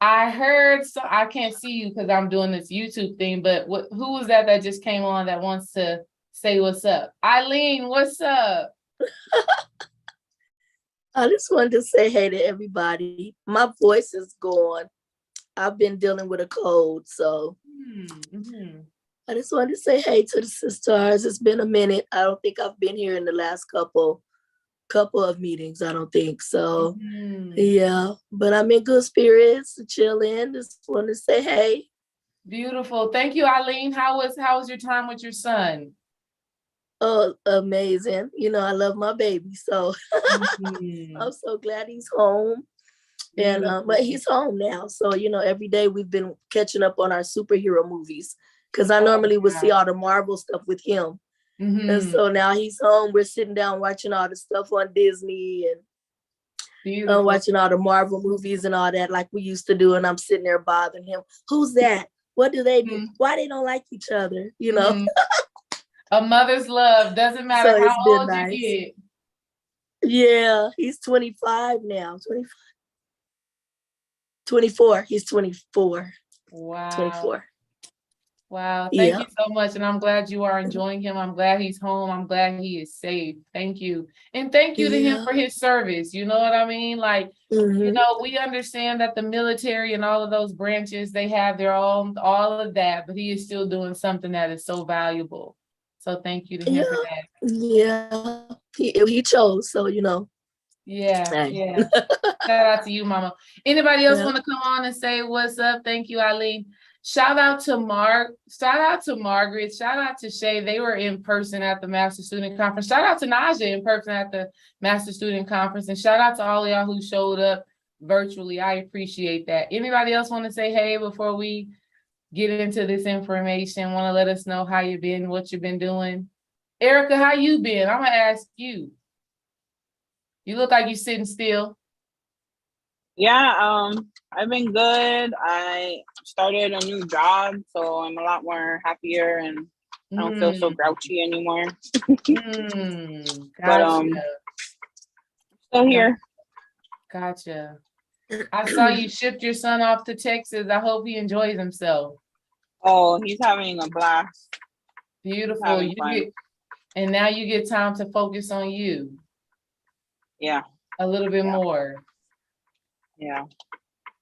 I heard, so I can't see you because I'm doing this YouTube thing, but who was that just came on that wants to say what's up? Eileen, what's up? I just wanted to say hey to everybody. My voice is gone. I've been dealing with a cold, so I just wanted to say hey to the sisters. It's been a minute. I don't think I've been here in the last couple of meetings. I don't think so. Yeah, but I'm in good spirits, chilling. Just want to say hey. Beautiful. Thank you, Eileen. How was your time with your son? Oh, amazing. You know, I love my baby, so I'm so glad he's home. And but he's home now. So, you know, every day we've been catching up on our superhero movies because I normally would see all the Marvel stuff with him. And so now he's home. We're sitting down watching all the stuff on Disney and watching all the Marvel movies and all that like we used to do. And I'm sitting there bothering him. Who's that? What do they do? Why they don't like each other? You know? A mother's love. Doesn't matter how old you get. Yeah, he's 25 now. 24. He's 24. Wow. 24. Wow. Thank you so much. And I'm glad you are enjoying him. I'm glad he's home. I'm glad he is safe. Thank you. And thank you to him for his service. You know what I mean? Like, you know, we understand that the military and all of those branches, they have their own, all of that, but he is still doing something that is so valuable. So thank you to him for that. Yeah. He chose. So, you know. Yeah. Shout out to you, Mama. Anybody else want to come on and say what's up? Thank you, Eileen. Shout out to Margaret. Shout out to Shay. They were in person at the Master Student Conference. Shout out to Naja in person at the Master Student Conference. And shout out to all of y'all who showed up virtually. I appreciate that. Anybody else want to say hey before we get into this information? Want to let us know how you've been, what you've been doing? Erica, how you been? I'm going to ask you. You look like you're sitting still. Yeah, I've been good. I started a new job, so I'm a lot more happier and I don't feel so grouchy anymore. Gotcha. But still here. Gotcha. I saw you shipped your son off to Texas. I hope he enjoys himself. Oh, he's having a blast. Beautiful. And now you get time to focus on you. Yeah. A little bit more. Yeah.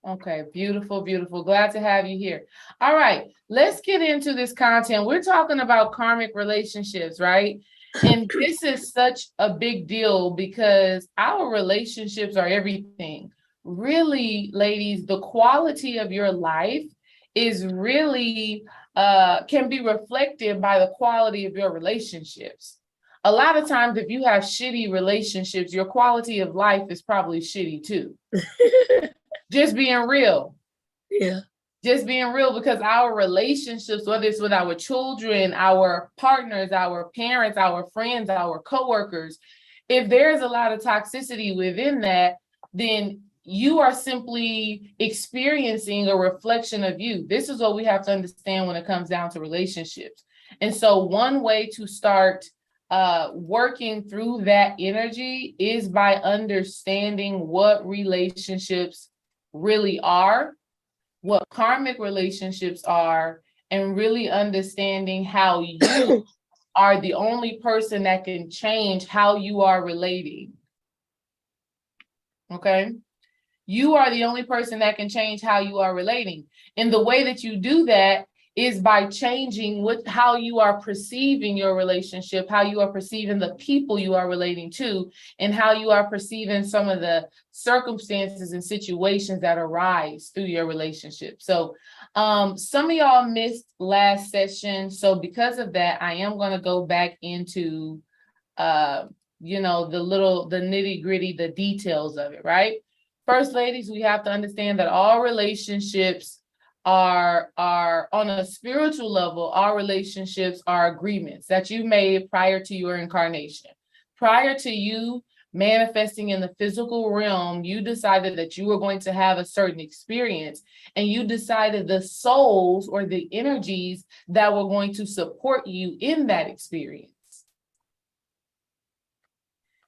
Okay, beautiful, beautiful. Glad to have you here. All right, let's get into this content. We're talking about karmic relationships, right? And this is such a big deal because our relationships are everything. Really, ladies, the quality of your life is really can be reflected by the quality of your relationships. A lot of times, if you have shitty relationships, your quality of life is probably shitty too. Just being real. Yeah. Just being real, because our relationships, whether it's with our children, our partners, our parents, our friends, our coworkers, if there's a lot of toxicity within that, then you are simply experiencing a reflection of you. This is what we have to understand when it comes down to relationships. And so one way to start working through that energy is by understanding what relationships really are, what karmic relationships are, and really understanding how you are the only person that can change how you are relating. Okay? You are the only person that can change how you are relating. And the way that you do that is by changing how you are perceiving your relationship, how you are perceiving the people you are relating to, and how you are perceiving some of the circumstances and situations that arise through your relationship. So some of y'all missed last session. So because of that, I am going to go back into, the nitty gritty, the details of it, right? First, ladies, we have to understand that all relationships are on a spiritual level. Our relationships are agreements that you made prior to your incarnation. Prior to you manifesting in the physical realm, you decided that you were going to have a certain experience, and you decided the souls or the energies that were going to support you in that experience.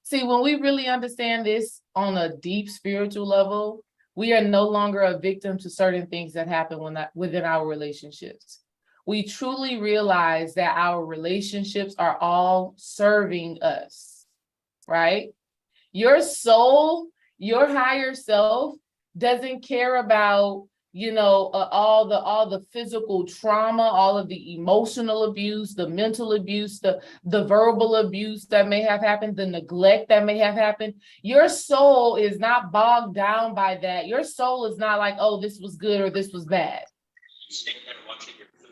See, when we really understand this on a deep spiritual level, We are no longer a victim to certain things that happen within our relationships. We truly realize that our relationships are all serving us, right? Your soul, your higher self doesn't care about, all the physical trauma, all of the emotional abuse, the mental abuse, the verbal abuse that may have happened, the neglect that may have happened. Your soul is not bogged down by that. Your soul is not like, oh, this was good or this was bad.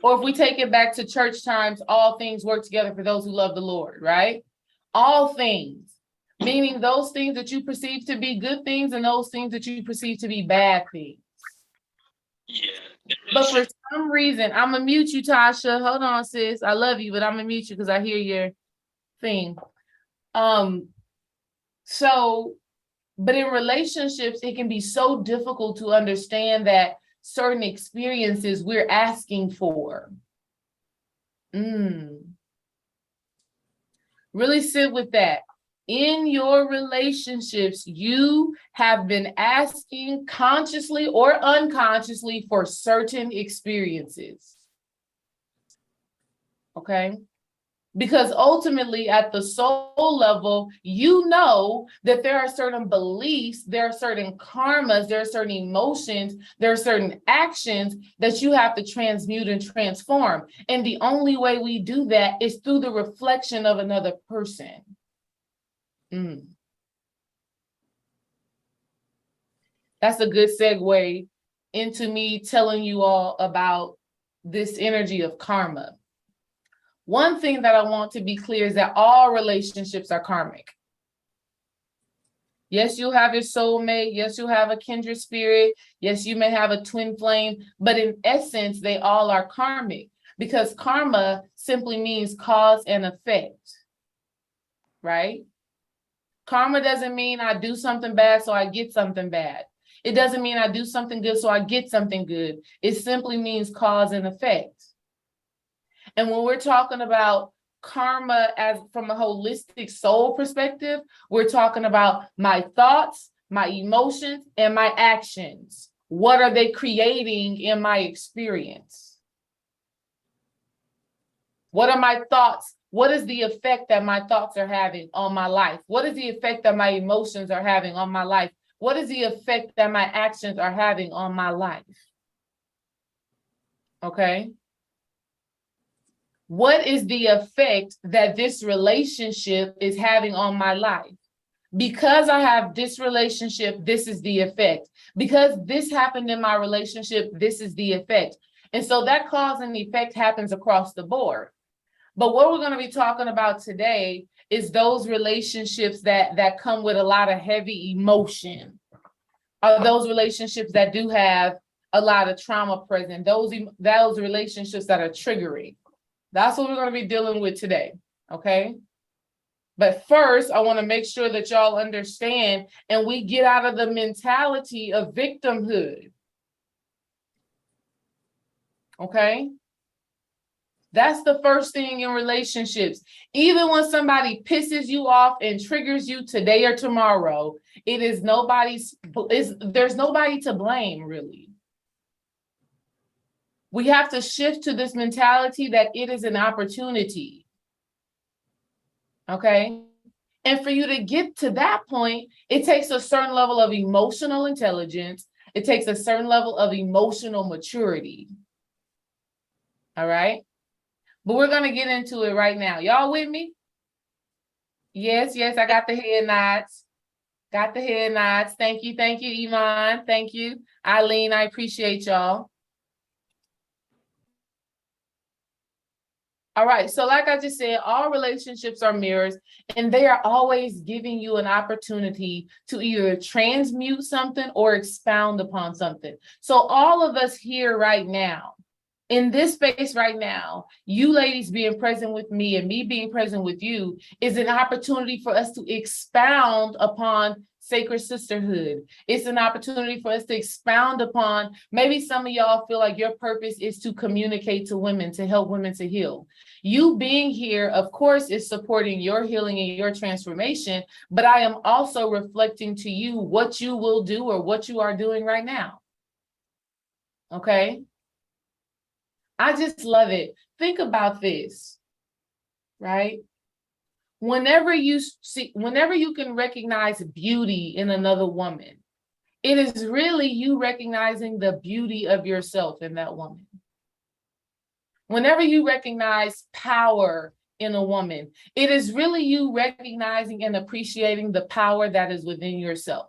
Or if we take it back to church times, all things work together for those who love the Lord, right? All things, meaning those things that you perceive to be good things and those things that you perceive to be bad things. But for some reason, I'm gonna mute you, Tasha. Hold on, sis. I love you, but I'm gonna mute you because I hear your thing. But in relationships, it can be so difficult to understand that certain experiences we're asking for. Really sit with that. In your relationships, you have been asking consciously or unconsciously for certain experiences. Okay? Because ultimately, at the soul level, you know that there are certain beliefs, there are certain karmas, there are certain emotions, there are certain actions that you have to transmute and transform. And the only way we do that is through the reflection of another person. That's a good segue into me telling you all about this energy of karma. One thing that I want to be clear is that all relationships are karmic. Yes, you'll have your soulmate. Yes, you'll have a kindred spirit. Yes, you may have a twin flame, but in essence, they all are karmic because karma simply means cause and effect, right? Karma doesn't mean I do something bad, so I get something bad. It doesn't mean I do something good, so I get something good. It simply means cause and effect. And when we're talking about karma as from a holistic soul perspective, we're talking about my thoughts, my emotions, and my actions. What are they creating in my experience? What are my thoughts? What is the effect that my thoughts are having on my life? What is the effect that my emotions are having on my life? What is the effect that my actions are having on my life? Okay. What is the effect that this relationship is having on my life? Because I have this relationship, this is the effect. Because this happened in my relationship, this is the effect. And so that cause and effect happens across the board. But what we're going to be talking about today is those relationships that come with a lot of heavy emotion. Are those relationships that do have a lot of trauma present, those relationships that are triggering. That's what we're going to be dealing with today, okay? But first, I want to make sure that y'all understand and we get out of the mentality of victimhood, okay? That's the first thing in relationships. Even when somebody pisses you off and triggers you today or tomorrow, there's nobody to blame, really. We have to shift to this mentality that it is an opportunity. Okay? And for you to get to that point, it takes a certain level of emotional intelligence. It takes a certain level of emotional maturity. All right? But we're going to get into it right now. Y'all with me? Yes, I got the head nods. Got the head nods. Thank you, Iman. Thank you. Eileen, I appreciate y'all. All right, so like I just said, all relationships are mirrors, and they are always giving you an opportunity to either transmute something or expound upon something. So all of us here right now, in this space right now, you ladies being present with me and me being present with you is an opportunity for us to expound upon sacred sisterhood. It's an opportunity for us to expound upon, maybe some of y'all feel like your purpose is to communicate to women, to help women to heal. You being here, of course, is supporting your healing and your transformation, but I am also reflecting to you what you will do or what you are doing right now. Okay? I just love it. Think about this, right? Whenever you can recognize beauty in another woman, it is really you recognizing the beauty of yourself in that woman. Whenever you recognize power in a woman, it is really you recognizing and appreciating the power that is within yourself.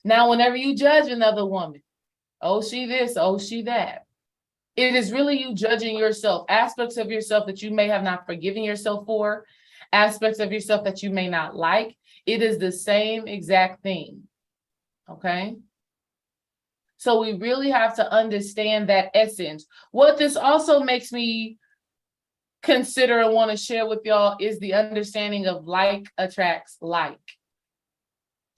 Now, whenever you judge another woman, oh, she this, oh, she that, it is really you judging yourself, aspects of yourself that you may have not forgiven yourself for, aspects of yourself that you may not like. It is the same exact thing, okay? So we really have to understand that essence. What this also makes me consider and want to share with y'all is the understanding of like attracts like.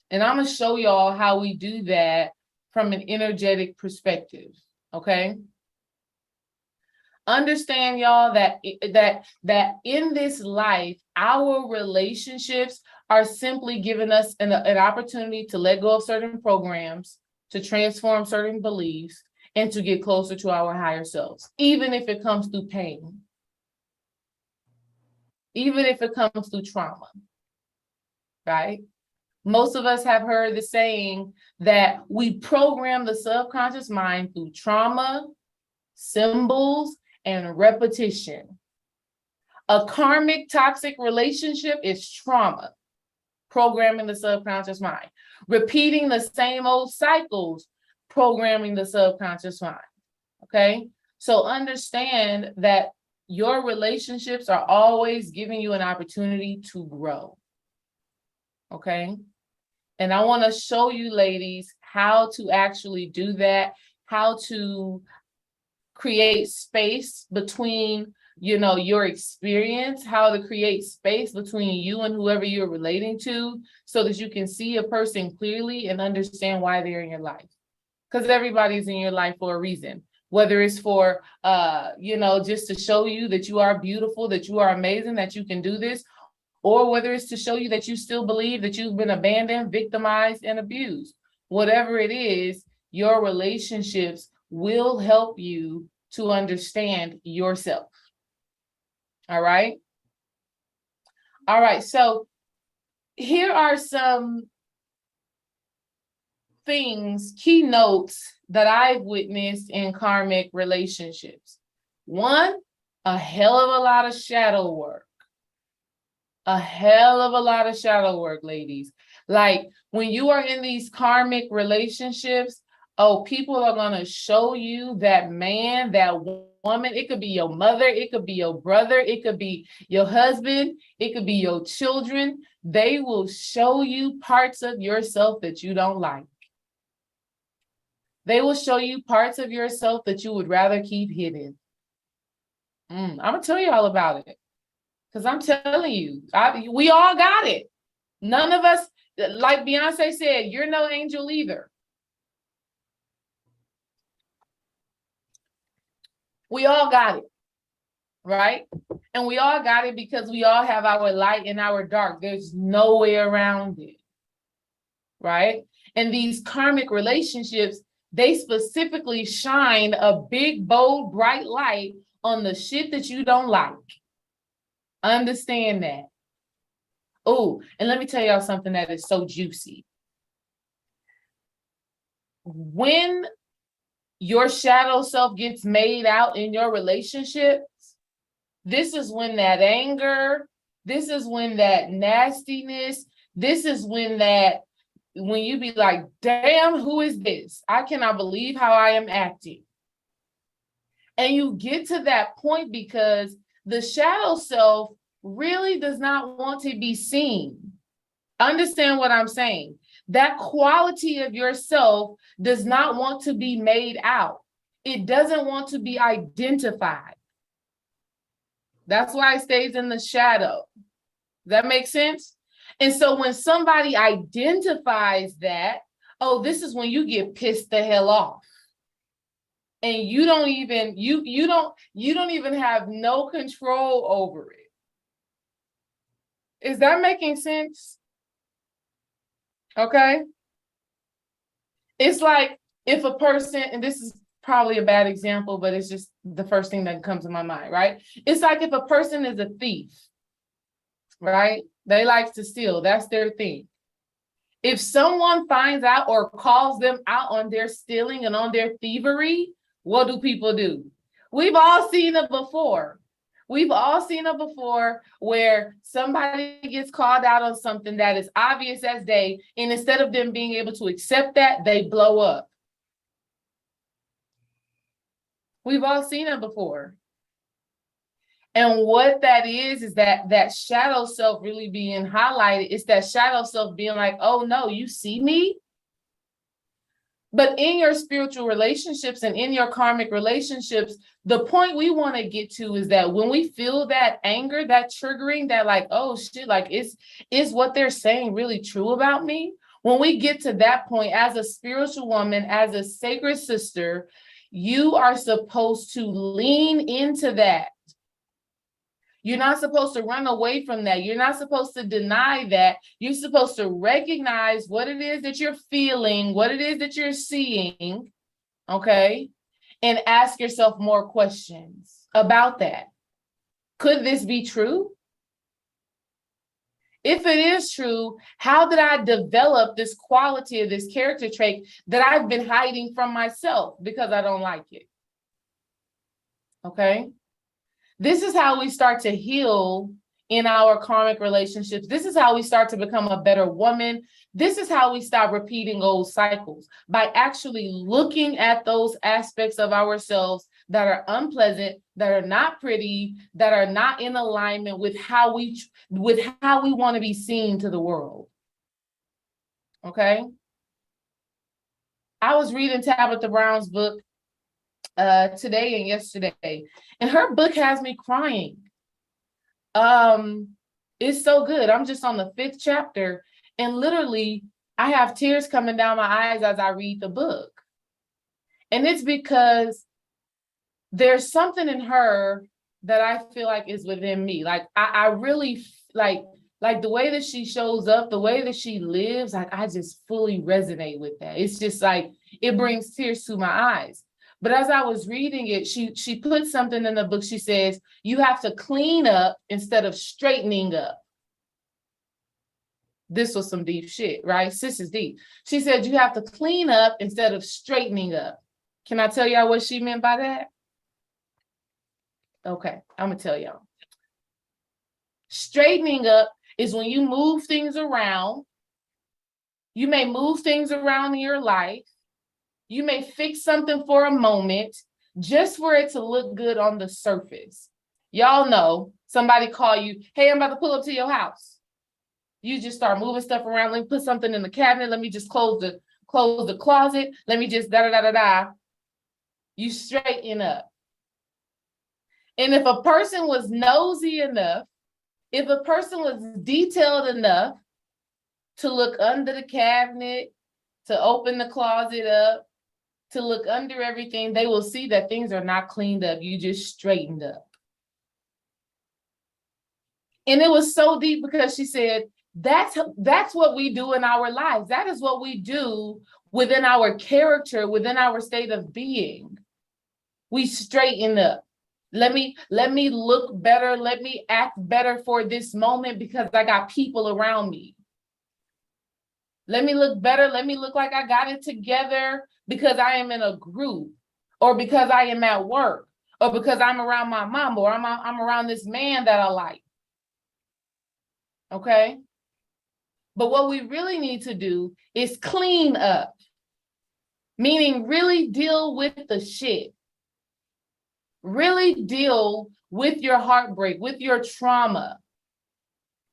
And I'm going to show y'all how we do that from an energetic perspective, okay? Understand, y'all, that in this life, our relationships are simply giving us an opportunity to let go of certain programs, to transform certain beliefs, and to get closer to our higher selves, even if it comes through pain, even if it comes through trauma, right? Most of us have heard the saying that we program the subconscious mind through trauma, symbols, and repetition. A karmic toxic relationship is trauma, programming the subconscious mind. Repeating the same old cycles, programming the subconscious mind, okay? So understand that your relationships are always giving you an opportunity to grow, okay? And I want to show you, ladies, how to actually do that, how to create space between, your experience, how to create space between you and whoever you're relating to, so that you can see a person clearly and understand why they're in your life. Because everybody's in your life for a reason, whether it's for, just to show you that you are beautiful, that you are amazing, that you can do this, or whether it's to show you that you still believe that you've been abandoned, victimized, and abused. Whatever it is, your relationships will help you to understand yourself. All right? All right, so here are some things, keynotes that I've witnessed in karmic relationships. One, a hell of a lot of shadow work. A hell of a lot of shadow work, ladies. Like when you are in these karmic relationships, people are going to show you that man, that woman. It could be your mother, it could be your brother, it could be your husband, it could be your children. They will show you parts of yourself that you don't like. They will show you parts of yourself that you would rather keep hidden. I'm going to tell you all about it. Because I'm telling you, we all got it. None of us, like Beyonce said, you're no angel either. We all got it, right? And we all got it because we all have our light and our dark. There's no way around it, right? And these karmic relationships, they specifically shine a big, bold, bright light on the shit that you don't like. Understand that. Oh, and let me tell y'all something that is so juicy. When your shadow self gets made out in your relationships, this is when that anger, this is when that nastiness, this is when you be like, damn, who is this? I cannot believe how I am acting. And you get to that point because the shadow self really does not want to be seen. Understand what I'm saying? That quality of yourself does not want to be made out. It doesn't want to be identified. That's why it stays in the shadow. Does that make sense? And so when somebody identifies that, oh, this is when you get pissed the hell off. And you don't even have no control over it. Is that making sense? Okay. It's like if a person, and this is probably a bad example, but it's just the first thing that comes to my mind, right? It's like if a person is a thief, right? They like to steal. That's their thing. If someone finds out or calls them out on their stealing and on their thievery, what do people do? We've all seen it before. We've all seen it before where somebody gets called out on something that is obvious as day, and instead of them being able to accept that, they blow up. We've all seen it before. And what that is that shadow self really being highlighted. It's that shadow self being like, oh no, you see me? But in your spiritual relationships and in your karmic relationships, the point we want to get to is that when we feel that anger, that triggering, that like, oh shit, like is what they're saying really true about me? When we get to that point, as a spiritual woman, as a sacred sister, you are supposed to lean into that. You're not supposed to run away from that. You're not supposed to deny that. You're supposed to recognize what it is that you're feeling, what it is that you're seeing, okay? And ask yourself more questions about that. Could this be true? If it is true, how did I develop this quality of this character trait that I've been hiding from myself because I don't like it? Okay? This is how we start to heal in our karmic relationships. This is how we start to become a better woman. This is how we stop repeating old cycles, by actually looking at those aspects of ourselves that are unpleasant, that are not pretty, that are not in alignment with how we want to be seen to the world. Okay? I was reading Tabitha Brown's book today and yesterday, and her book has me crying. It's so good. I'm just on the 5th chapter, and literally I have tears coming down my eyes as I read the book. And it's because there's something in her that I feel like is within me. Like I really like the way that she shows up, the way that she lives, like I just fully resonate with that. It's just like it brings tears to my eyes. But as I was reading it, she put something in the book. She says, you have to clean up instead of straightening up. This was some deep shit, right? Sis is deep. She said, you have to clean up instead of straightening up. Can I tell y'all what she meant by that? Okay, I'm gonna tell y'all. Straightening up is when you move things around. You may move things around in your life. You may fix something for a moment just for it to look good on the surface. Y'all know somebody call you, hey, I'm about to pull up to your house. You just start moving stuff around. Let me put something in the cabinet. Let me just close the closet. Let me just da-da-da-da-da. You straighten up. And if a person was nosy enough, if a person was detailed enough to look under the cabinet, to open the closet up, to look under everything, they will see that things are not cleaned up. You just straightened up. And it was so deep because she said, that's what we do in our lives. That is what we do within our character, within our state of being. We straighten up. Let me look better. Let me act better for this moment because I got people around me. Let me look better. Let me look like I got it together because I am in a group, or because I am at work, or because I'm around my mom, or I'm around this man that I like. Okay? But what we really need to do is clean up, meaning really deal with the shit. Really deal with your heartbreak, with your trauma.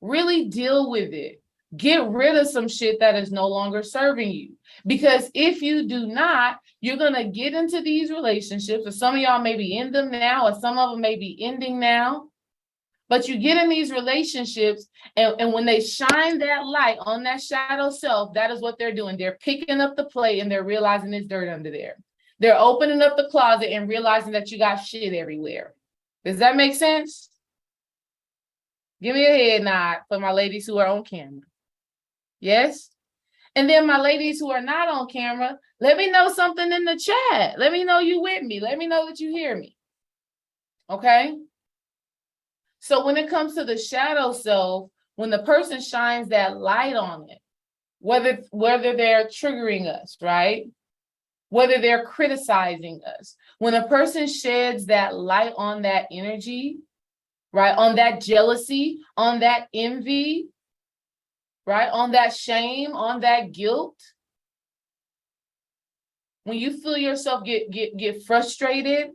Really deal with it. Get rid of some shit that is no longer serving you. Because if you do not, you're going to get into these relationships, or some of y'all may be in them now, or some of them may be ending now, But you get in these relationships, and when they shine that light on that shadow self, that is what they're doing. They're picking up the plate and they're realizing there's dirt under there. They're opening up the closet and realizing that you got shit everywhere. Does that make sense? Give me a head nod for my ladies who are on camera. Yes? And then my ladies who are not on camera, let me know something in the chat. Let me know you with me. Let me know that you hear me. Okay? So when it comes to the shadow self, when the person shines that light on it, whether they're triggering us, right? Whether they're criticizing us, when a person sheds that light on that energy, right? On that jealousy, on that envy, right? On that shame, on that guilt. When you feel yourself get frustrated,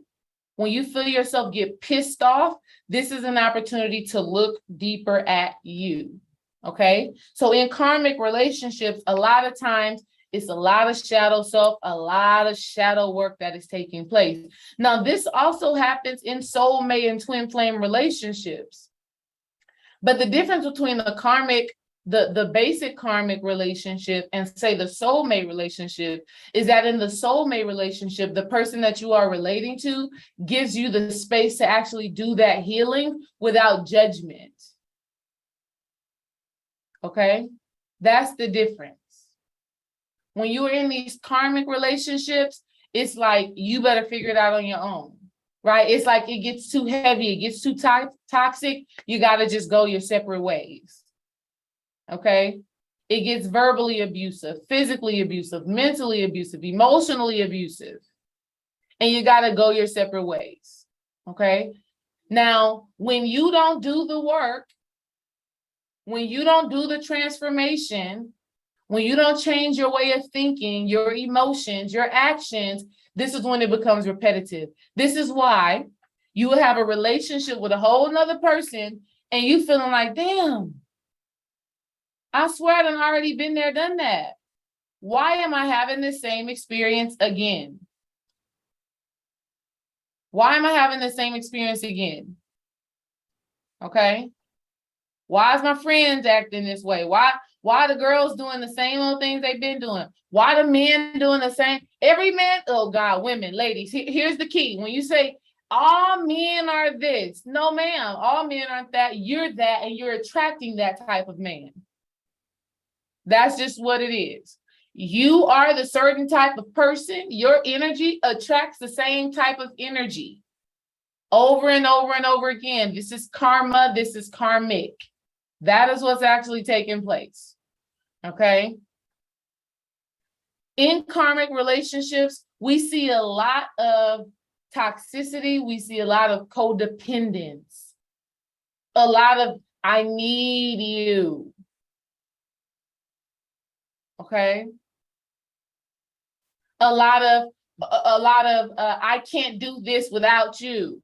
when you feel yourself get pissed off, this is an opportunity to look deeper at you, okay? So in karmic relationships, a lot of times it's a lot of shadow self, a lot of shadow work that is taking place. Now, this also happens in soulmate and twin flame relationships. But the difference between the basic karmic relationship and say the soulmate relationship is that in the soulmate relationship, the person that you are relating to gives you the space to actually do that healing without judgment. Okay? That's the difference. When you're in these karmic relationships, it's like you better figure it out on your own, right? It's like it gets too heavy, it gets too toxic, you got to just go your separate ways. Okay? It gets verbally abusive, physically abusive, mentally abusive, emotionally abusive. And you got to go your separate ways. Okay? Now, when you don't do the work, when you don't do the transformation, when you don't change your way of thinking, your emotions, your actions, this is when it becomes repetitive. This is why you will have a relationship with a whole nother person and you feeling like, damn, I swear I done already been there, done that. Why am I having the same experience again? Why am I having the same experience again? Okay. Why is my friends acting this way? Why the girls doing the same old things they've been doing? Why the men doing the same? Every man, oh God, women, ladies, here's the key. When you say all men are this, no ma'am, all men aren't that, you're that, and you're attracting that type of man. That's just what it is. You are the certain type of person, your energy attracts the same type of energy over and over and over again. This is karma, this is karmic. That is what's actually taking place, okay? In karmic relationships, we see a lot of toxicity. We see a lot of codependence, a lot of I need you, okay? A lot of I can't do this without you.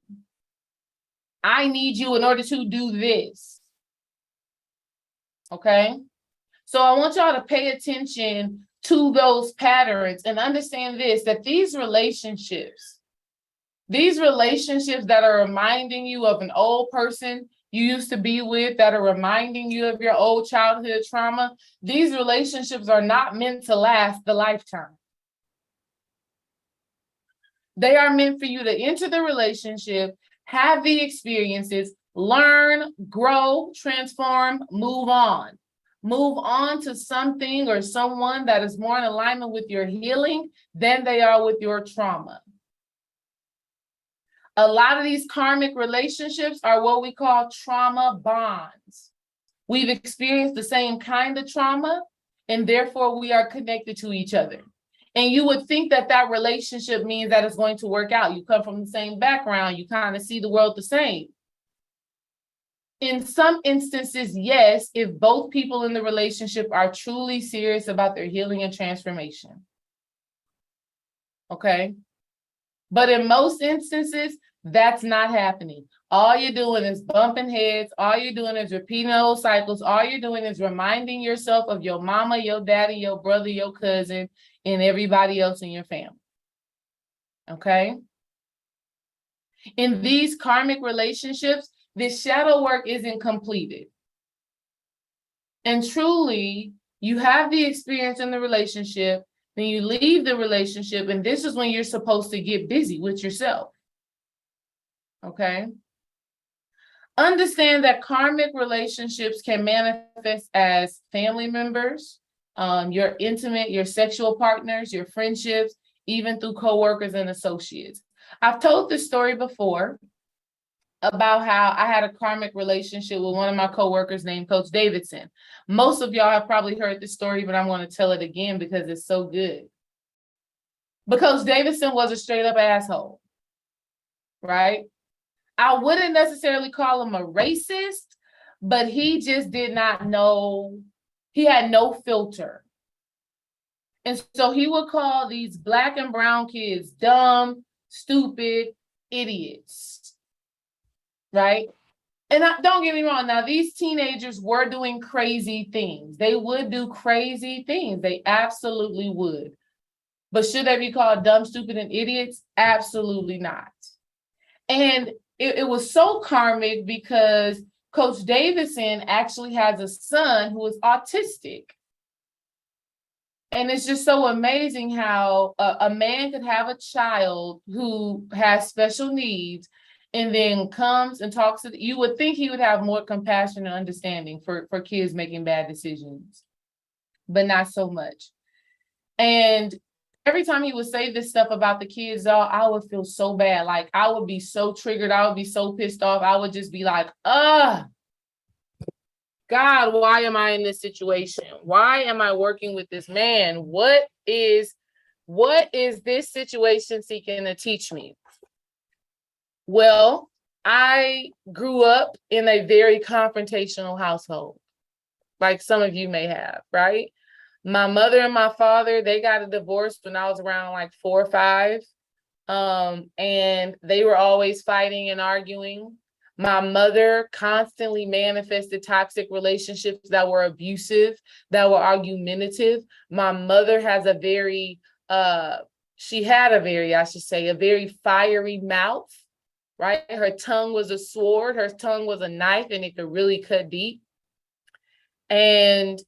I need you in order to do this. Okay, so I want y'all to pay attention to those patterns and understand this, that these relationships that are reminding you of an old person you used to be with, that are reminding you of your old childhood trauma, these relationships are not meant to last the lifetime. They are meant for you to enter the relationship, have the experiences, learn, grow, transform, move on. Move on to something or someone that is more in alignment with your healing than they are with your trauma. A lot of these karmic relationships are what we call trauma bonds. We've experienced the same kind of trauma, and therefore we are connected to each other. And you would think that that relationship means that it's going to work out. You come from the same background, you kind of see the world the same. In some instances, yes, if both people in the relationship are truly serious about their healing and transformation. Okay? But in most instances, that's not happening. All you're doing is bumping heads. All you're doing is repeating old cycles. All you're doing is reminding yourself of your mama, your daddy, your brother, your cousin, and everybody else in your family. Okay? In these karmic relationships, this shadow work isn't completed. And truly, you have the experience in the relationship, then you leave the relationship, and this is when you're supposed to get busy with yourself. Okay? Understand that karmic relationships can manifest as family members, your intimate, your sexual partners, your friendships, even through coworkers and associates. I've told this story before about how I had a karmic relationship with one of my coworkers named Coach Davidson. Most of y'all have probably heard this story, but I'm going to tell it again because it's so good. But Coach Davidson was a straight up asshole, right? I wouldn't necessarily call him a racist, but he just did not know, he had no filter. And so he would call these Black and brown kids dumb, stupid, idiots, right? And don't get me wrong, now these teenagers were doing crazy things. They would do crazy things. They absolutely would. But should they be called dumb, stupid, and idiots? Absolutely not. And it was so karmic because Coach Davidson actually has a son who is autistic. And it's just so amazing how a man could have a child who has special needs and then comes and talks to, you would think he would have more compassion and understanding for kids making bad decisions, but not so much. And every time he would say this stuff about the kids, I would feel so bad. Like I would be so triggered. I would be so pissed off. I would just be like, God, why am I in this situation? Why am I working with this man? What is this situation seeking to teach me? Well, I grew up in a very confrontational household, like some of you may have, right? My mother and my father, they got a divorce when I was around like 4 or 5. And they were always fighting and arguing. My mother constantly manifested toxic relationships that were abusive, that were argumentative. My mother has a very fiery mouth, right? Her tongue was a sword, her tongue was a knife, and it could really cut deep. And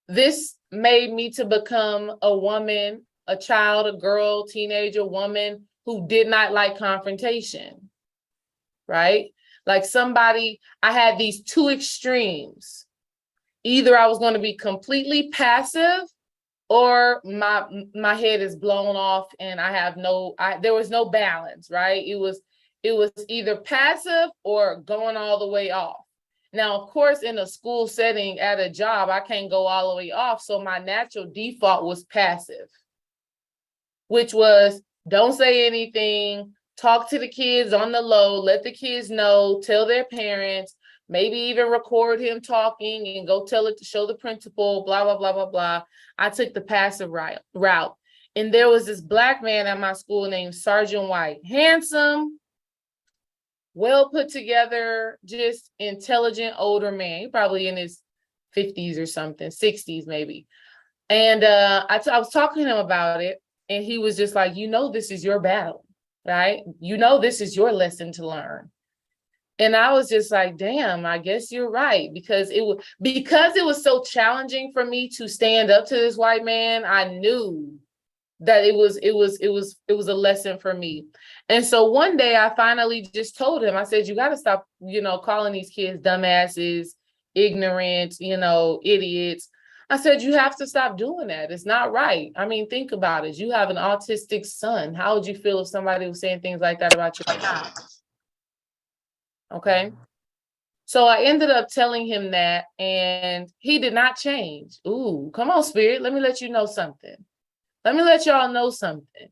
this made me to become a woman, a child, a girl, teenager, woman who did not like confrontation, right? Like somebody, I had these two extremes. Either I was going to be completely passive or my head is blown off and I have there was no balance, right? It was either passive or going all the way off. Now, of course, in a school setting at a job, I can't go all the way off. So my natural default was passive, which was don't say anything, talk to the kids on the low, let the kids know, tell their parents, maybe even record him talking and go tell it to show the principal, blah, blah, blah, blah, blah. I took the passive route. And there was this Black man at my school named Sergeant White, handsome, well put together, just intelligent older man, probably in his 50s or something, 60s maybe. And I was talking to him about it, and he was just like, this is your battle, right? This is your lesson to learn. And I was just like, damn, I guess you're right. Because it was so challenging for me to stand up to this white man, I knew that it was a lesson for me. And so one day I finally just told him, I said, you got to stop, calling these kids dumbasses, ignorant, idiots. I said, you have to stop doing that. It's not right. I mean, think about it. You have an autistic son. How would you feel if somebody was saying things like that about your child? Okay. So I ended up telling him that, and he did not change. Ooh, come on, Spirit. Let me let you know something. Let me let y'all know something.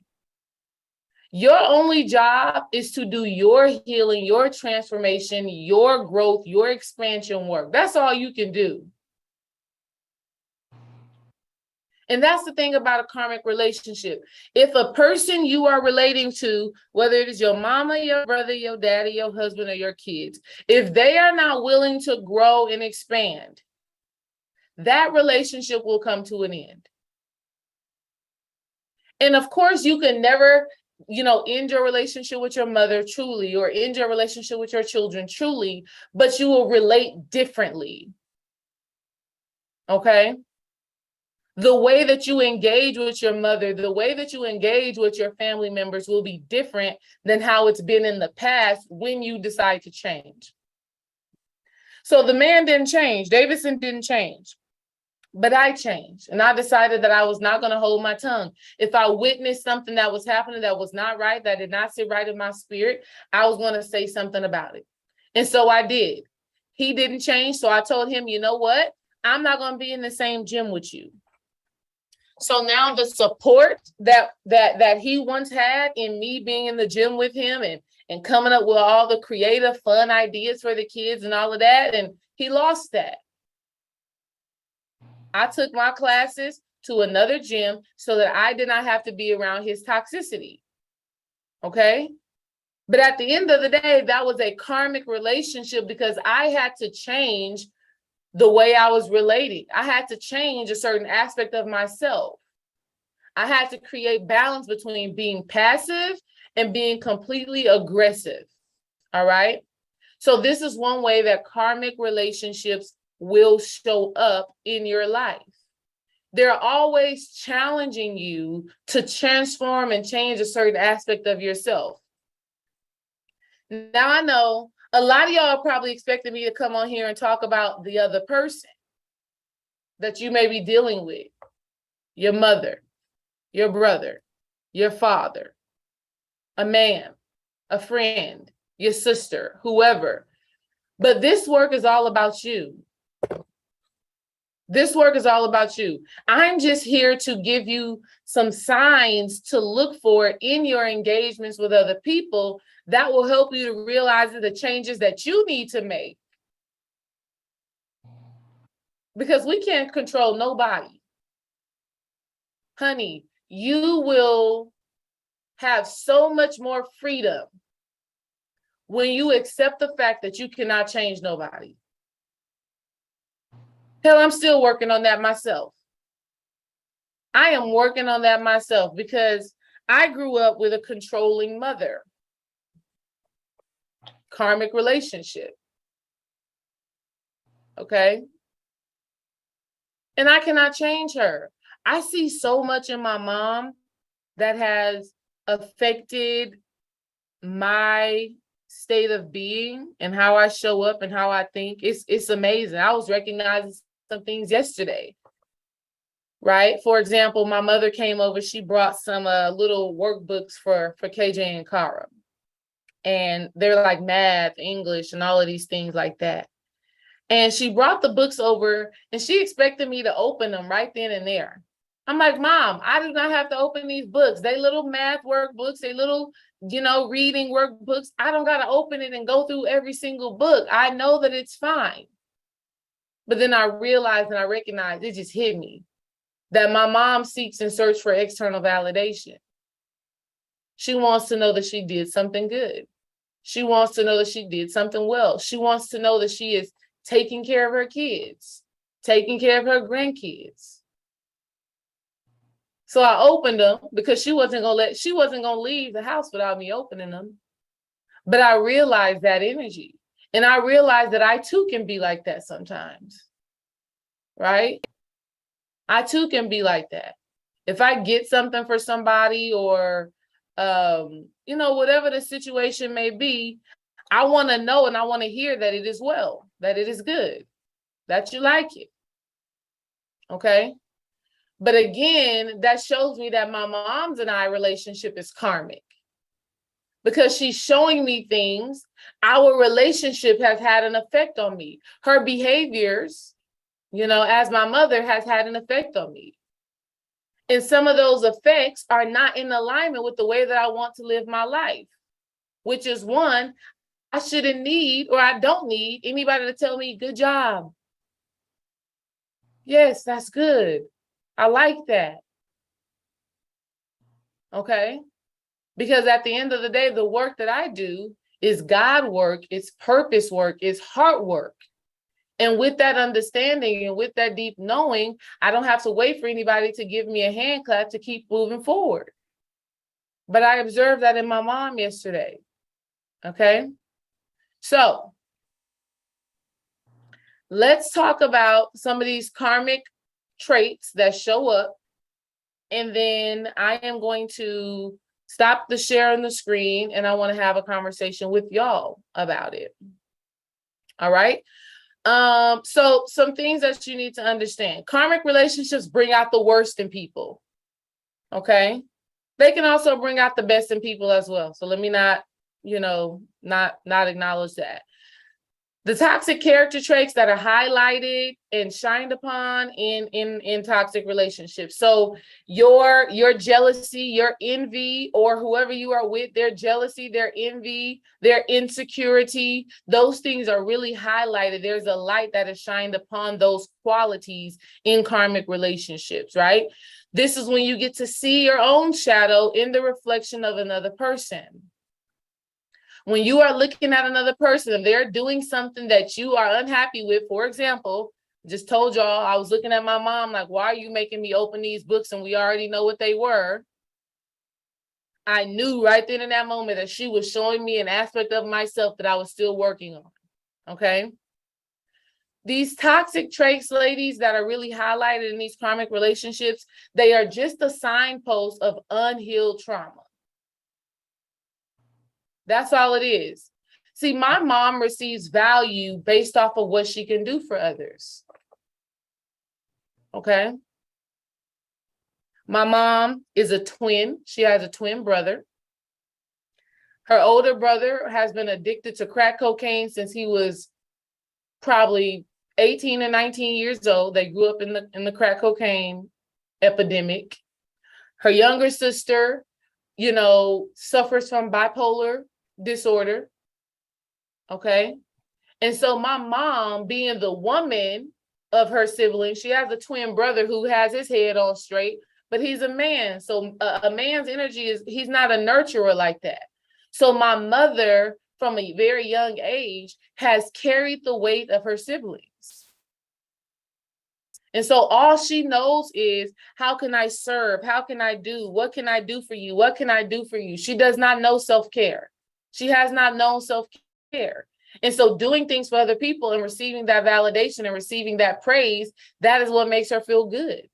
Your only job is to do your healing, your transformation, your growth, your expansion work. That's all you can do. And that's the thing about a karmic relationship. If a person you are relating to, whether it is your mama, your brother, your daddy, your husband, or your kids, if they are not willing to grow and expand, that relationship will come to an end. And of course, you can never end your relationship with your mother truly, or end your relationship with your children truly, but you will relate differently. Okay? The way that you engage with your mother, the way that you engage with your family members will be different than how it's been in the past when you decide to change. So the man didn't change. Davidson didn't change. But I changed, and I decided that I was not going to hold my tongue. If I witnessed something that was happening that was not right, that did not sit right in my spirit, I was going to say something about it. And so I did. He didn't change. So I told him, you know what? I'm not going to be in the same gym with you. So now the support that he once had in me being in the gym with him and coming up with all the creative, fun ideas for the kids and all of that, and he lost that. I took my classes to another gym so that I did not have to be around his toxicity. Okay? But at the end of the day, that was a karmic relationship because I had to change the way I was relating. I had to change a certain aspect of myself. I had to create balance between being passive and being completely aggressive. All right? So this is one way that karmic relationships will show up in your life. They're always challenging you to transform and change a certain aspect of yourself. Now I know a lot of y'all probably expected me to come on here and talk about the other person that you may be dealing with. Your mother, your brother, your father, a man, a friend, your sister, whoever. But this work is all about you. This work is all about you. I'm just here to give you some signs to look for in your engagements with other people that will help you to realize the changes that you need to make. Because we can't control nobody. Honey, you will have so much more freedom when you accept the fact that you cannot change nobody. Hell, I'm still working on that myself. I am working on that myself because I grew up with a controlling mother. Karmic relationship. Okay? And I cannot change her. I see so much in my mom that has affected my state of being and how I show up and how I think. It's amazing. I was recognizing some things yesterday, right? For example, my mother came over. She brought some little workbooks for KJ and Kara. And they're like math, English, and all of these things like that. And she brought the books over and she expected me to open them right then and there. I'm like, Mom, I do not have to open these books. They little math workbooks, they little, reading workbooks. I don't got to open it and go through every single book. I know that it's fine. But then I realized and I recognized, it just hit me, that my mom seeks and searches for external validation. She wants to know that she did something good. She wants to know that she did something well. She wants to know that she is taking care of her kids, taking care of her grandkids. So I opened them because she wasn't gonna leave the house without me opening them. But I realized that energy. And I realized that I too can be like that sometimes. Right? I too can be like that. If I get something for somebody or whatever the situation may be, I want to know and I want to hear that it is well, that it is good, that you like it. Okay. But again, that shows me that my mom's and I relationship is karmic because she's showing me things. Our relationship has had an effect on me. Her behaviors, as my mother, has had an effect on me. And some of those effects are not in alignment with the way that I want to live my life, which is one, I shouldn't need, or I don't need anybody to tell me, good job. Yes, that's good. I like that. Okay. Because at the end of the day, the work that I do is God work, it's purpose work, it's heart work. And with that understanding and with that deep knowing, I don't have to wait for anybody to give me a hand clap to keep moving forward. But I observed that in my mom yesterday. Okay. So let's talk about some of these karmic traits that show up. And then I am going to stop the share on the screen and I want to have a conversation with y'all about it. All right. So some things that you need to understand. Karmic relationships bring out the worst in people. Okay. They can also bring out the best in people as well. So let me not acknowledge that. The toxic character traits that are highlighted and shined upon in toxic relationships. So your jealousy, your envy, or whoever you are with, their jealousy, their envy, their insecurity, those things are really highlighted. There's a light that is shined upon those qualities in karmic relationships, right? This is when you get to see your own shadow in the reflection of another person. When you are looking at another person and they're doing something that you are unhappy with, for example, just told y'all, I was looking at my mom like, why are you making me open these books? And we already know what they were. I knew right then in that moment that she was showing me an aspect of myself that I was still working on. Okay. These toxic traits, ladies, that are really highlighted in these karmic relationships, they are just a signpost of unhealed trauma. That's all it is. See, my mom receives value based off of what she can do for others. Okay. My mom is a twin. She has a twin brother. Her older brother has been addicted to crack cocaine since he was probably 18 and 19 years old. They grew up in the crack cocaine epidemic. Her younger sister, suffers from bipolar disorder. Okay. And so my mom, being the woman of her siblings, she has a twin brother who has his head on straight, but he's a man. So a man's energy he's not a nurturer like that. So my mother, from a very young age, has carried the weight of her siblings. And so all she knows is, how can I serve? How can I do? What can I do for you? What can I do for you? She does not know self-care. She has not known self-care. And so doing things for other people and receiving that validation and receiving that praise, that is what makes her feel good.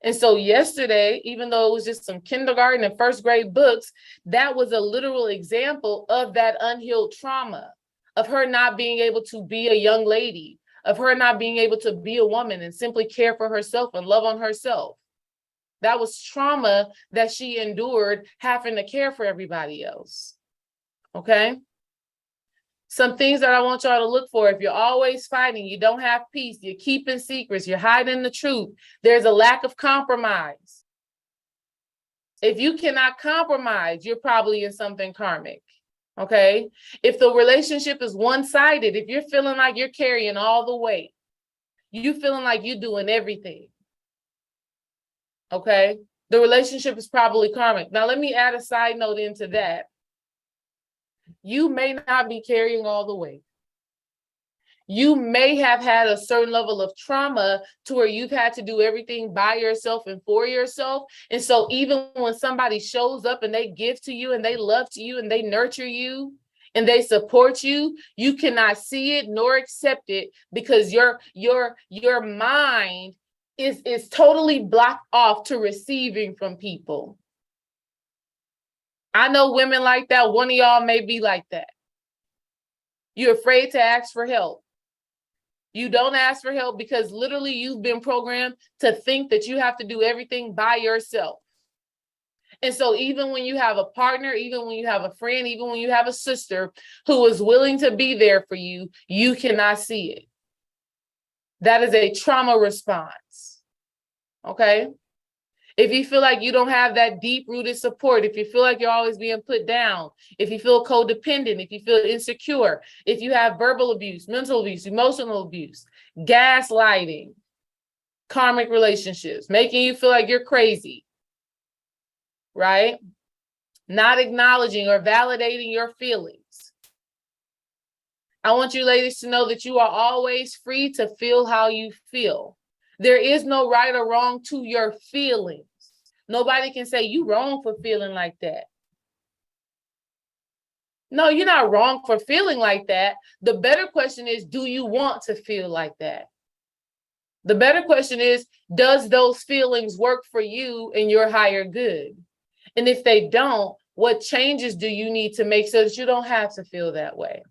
And so yesterday, even though it was just some kindergarten and first grade books, that was a literal example of that unhealed trauma, of her not being able to be a young lady, of her not being able to be a woman and simply care for herself and love on herself. That was trauma that she endured, having to care for everybody else. Okay. Some things that I want y'all to look for: if you're always fighting, you don't have peace, you're keeping secrets, you're hiding the truth, there's a lack of compromise. If you cannot compromise, you're probably in something karmic. Okay. If the relationship is one-sided, if you're feeling like you're carrying all the weight, you feeling like you're doing everything. Okay. The relationship is probably karmic. Now, let me add a side note into that. You may not be carrying all the weight. You may have had a certain level of trauma to where you've had to do everything by yourself and for yourself. And so even when somebody shows up and they give to you and they love to you and they nurture you and they support you, you cannot see it nor accept it because your mind is totally blocked off to receiving from people. I know women like that. One of y'all may be like that. You're afraid to ask for help. You don't ask for help because literally you've been programmed to think that you have to do everything by yourself. And so even when you have a partner, even when you have a friend, even when you have a sister who is willing to be there for you, you cannot see it. That is a trauma response. Okay? If you feel like you don't have that deep-rooted support, if you feel like you're always being put down, if you feel codependent, if you feel insecure, if you have verbal abuse, mental abuse, emotional abuse, gaslighting, karmic relationships, making you feel like you're crazy, right? Not acknowledging or validating your feelings. I want you ladies to know that you are always free to feel how you feel. There is no right or wrong to your feelings. Nobody can say you wrong for feeling like that. No, you're not wrong for feeling like that. The better question is, do you want to feel like that? The better question is, does those feelings work for you and your higher good? And if they don't, what changes do you need to make so that you don't have to feel that way?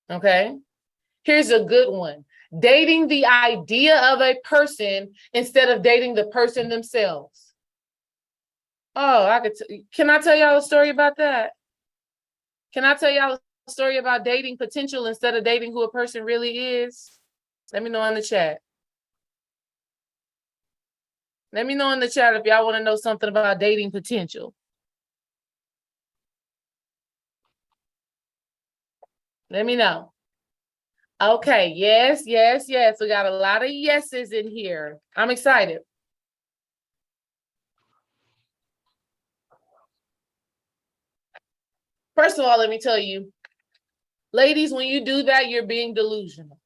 Okay. Here's a good one. Dating the idea of a person instead of dating the person themselves. Oh, can I tell y'all a story about that? Can I tell y'all a story about dating potential instead of dating who a person really is? Let me know in the chat. Let me know in the chat if y'all want to know something about dating potential. Let me know. Okay, yes. We got a lot of yeses in here. I'm excited. First of all, let me tell you, ladies, when you do that, you're being delusional.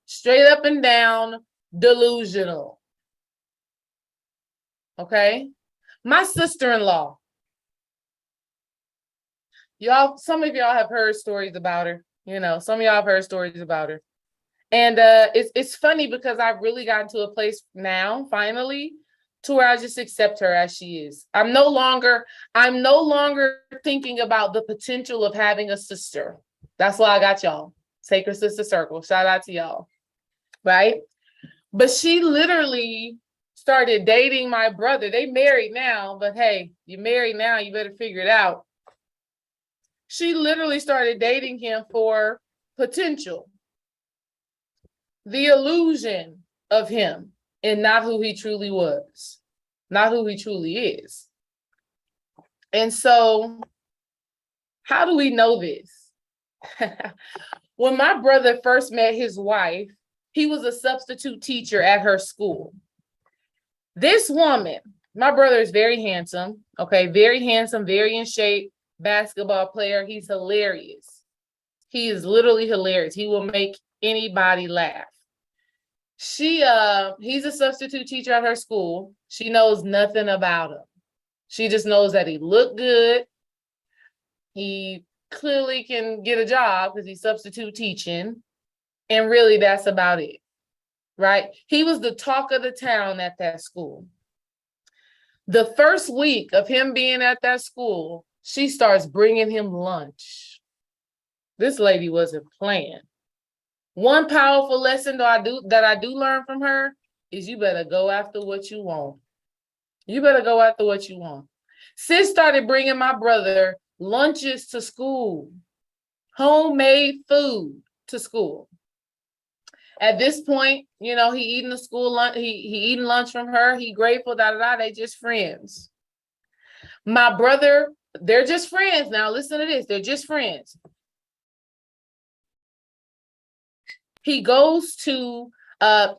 Straight up and down, delusional. Okay? My sister-in-law. Y'all, some of y'all have heard stories about her. You know, some of y'all have heard stories about her. And it's funny because I've really gotten to a place now, finally, to where I just accept her as she is. I'm no longer thinking about the potential of having a sister. That's why I got y'all. Sacred Sister Circle. Shout out to y'all. Right? But she literally started dating my brother. They married now, but hey, you're married now, you better figure it out. She literally started dating him for potential. The illusion of him and not who he truly was, not who he truly is. And so, how do we know this? When my brother first met his wife, he was a substitute teacher at her school. This woman, my brother is very handsome, okay, very handsome, very in shape, basketball player. He's hilarious. He is literally hilarious. He will make anybody laugh. He's a substitute teacher at her school. She knows nothing about him. She just knows that he looked good. He clearly can get a job because he's substitute teaching. And really, that's about it, right? He was the talk of the town at that school. The first week of him being at that school, she starts bringing him lunch. This lady wasn't playing. One powerful lesson that I do learn from her is you better go after what you want. You better go after what you want. Sis started bringing my brother lunches to school, homemade food to school. At this point, you know, he eating the school lunch, he eating lunch from her, he grateful, they just friends. My brother, they're just friends. Now listen to this, they're just friends. He goes to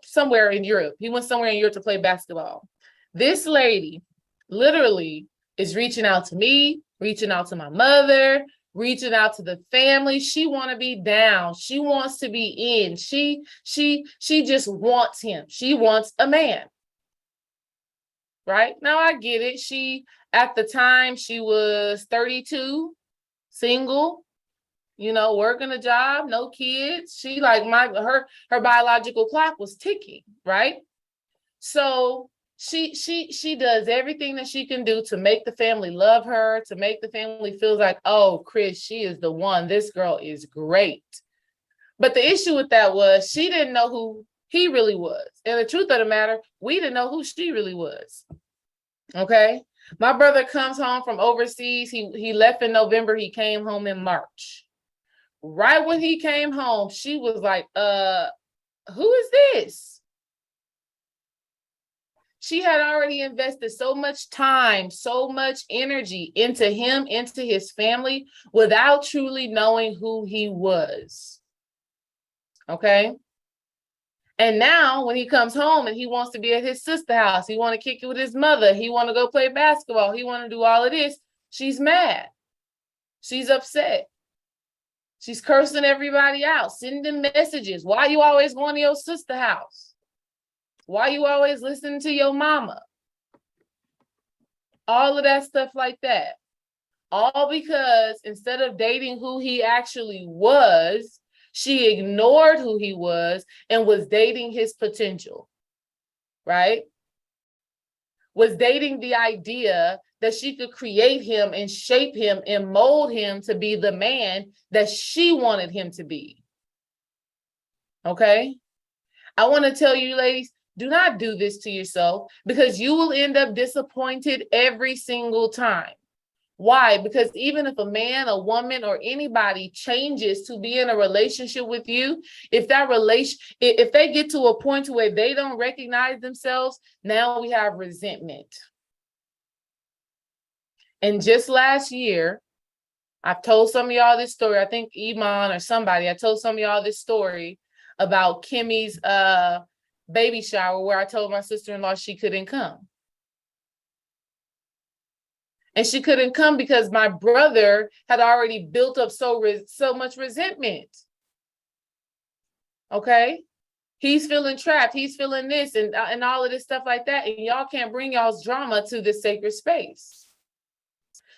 somewhere in Europe. He went somewhere in Europe to play basketball. This lady literally is reaching out to me, reaching out to my mother, reaching out to the family. She want to be down. She wants to be in. She just wants him. She wants a man. Right? Now I get it. At the time, she was 32, single, you know, working a job, no kids. She like her biological clock was ticking, right? So she does everything that she can do to make the family love her, to make the family feel like, oh, Chris, she is the one. This girl is great. But the issue with that was she didn't know who he really was. And the truth of the matter, we didn't know who she really was. Okay? My brother comes home from overseas. He left in November. He came home in March. Right when he came home, she was like, who is this? She had already invested so much time, so much energy into him, into his family, without truly knowing who he was. Okay? And now when he comes home and he wants to be at his sister's house, he want to kick it with his mother, he want to go play basketball, he want to do all of this, she's mad. She's upset. She's cursing everybody out, sending messages. Why are you always going to your sister's house? Why you always listening to your mama? All of that stuff like that. All because instead of dating who he actually was, she ignored who he was and was dating his potential, right? Was dating the idea that she could create him and shape him and mold him to be the man that she wanted him to be. Okay? I want to tell you, ladies, do not do this to yourself, because you will end up disappointed every single time. Why? Because even if a man, a woman, or anybody changes to be in a relationship with you, if they get to a point where they don't recognize themselves, now we have resentment. And just last year, I've told some of y'all this story. I think Iman or somebody, I told some of y'all this story about Kimmy's baby shower, where I told my sister-in-law she couldn't come. And she couldn't come because my brother had already built up so much resentment. Okay? He's feeling trapped. He's feeling this and all of this stuff like that. And y'all can't bring y'all's drama to this sacred space.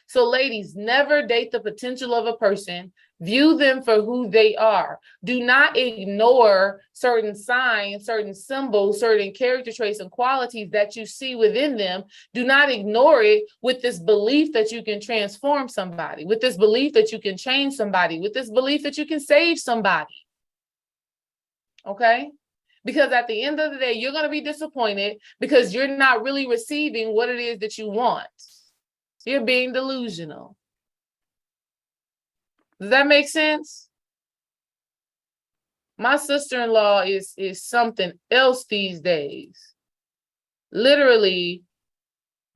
So ladies, never date the potential of a person. View them for who they are. Do not ignore certain signs, certain symbols, certain character traits and qualities that you see within them. Do not ignore it with this belief that you can transform somebody, with this belief that you can change somebody, with this belief that you can save somebody. Okay? Because at the end of the day, you're going to be disappointed because you're not really receiving what it is that you want. You're being delusional. Does that make sense? My sister-in-law is something else these days. Literally,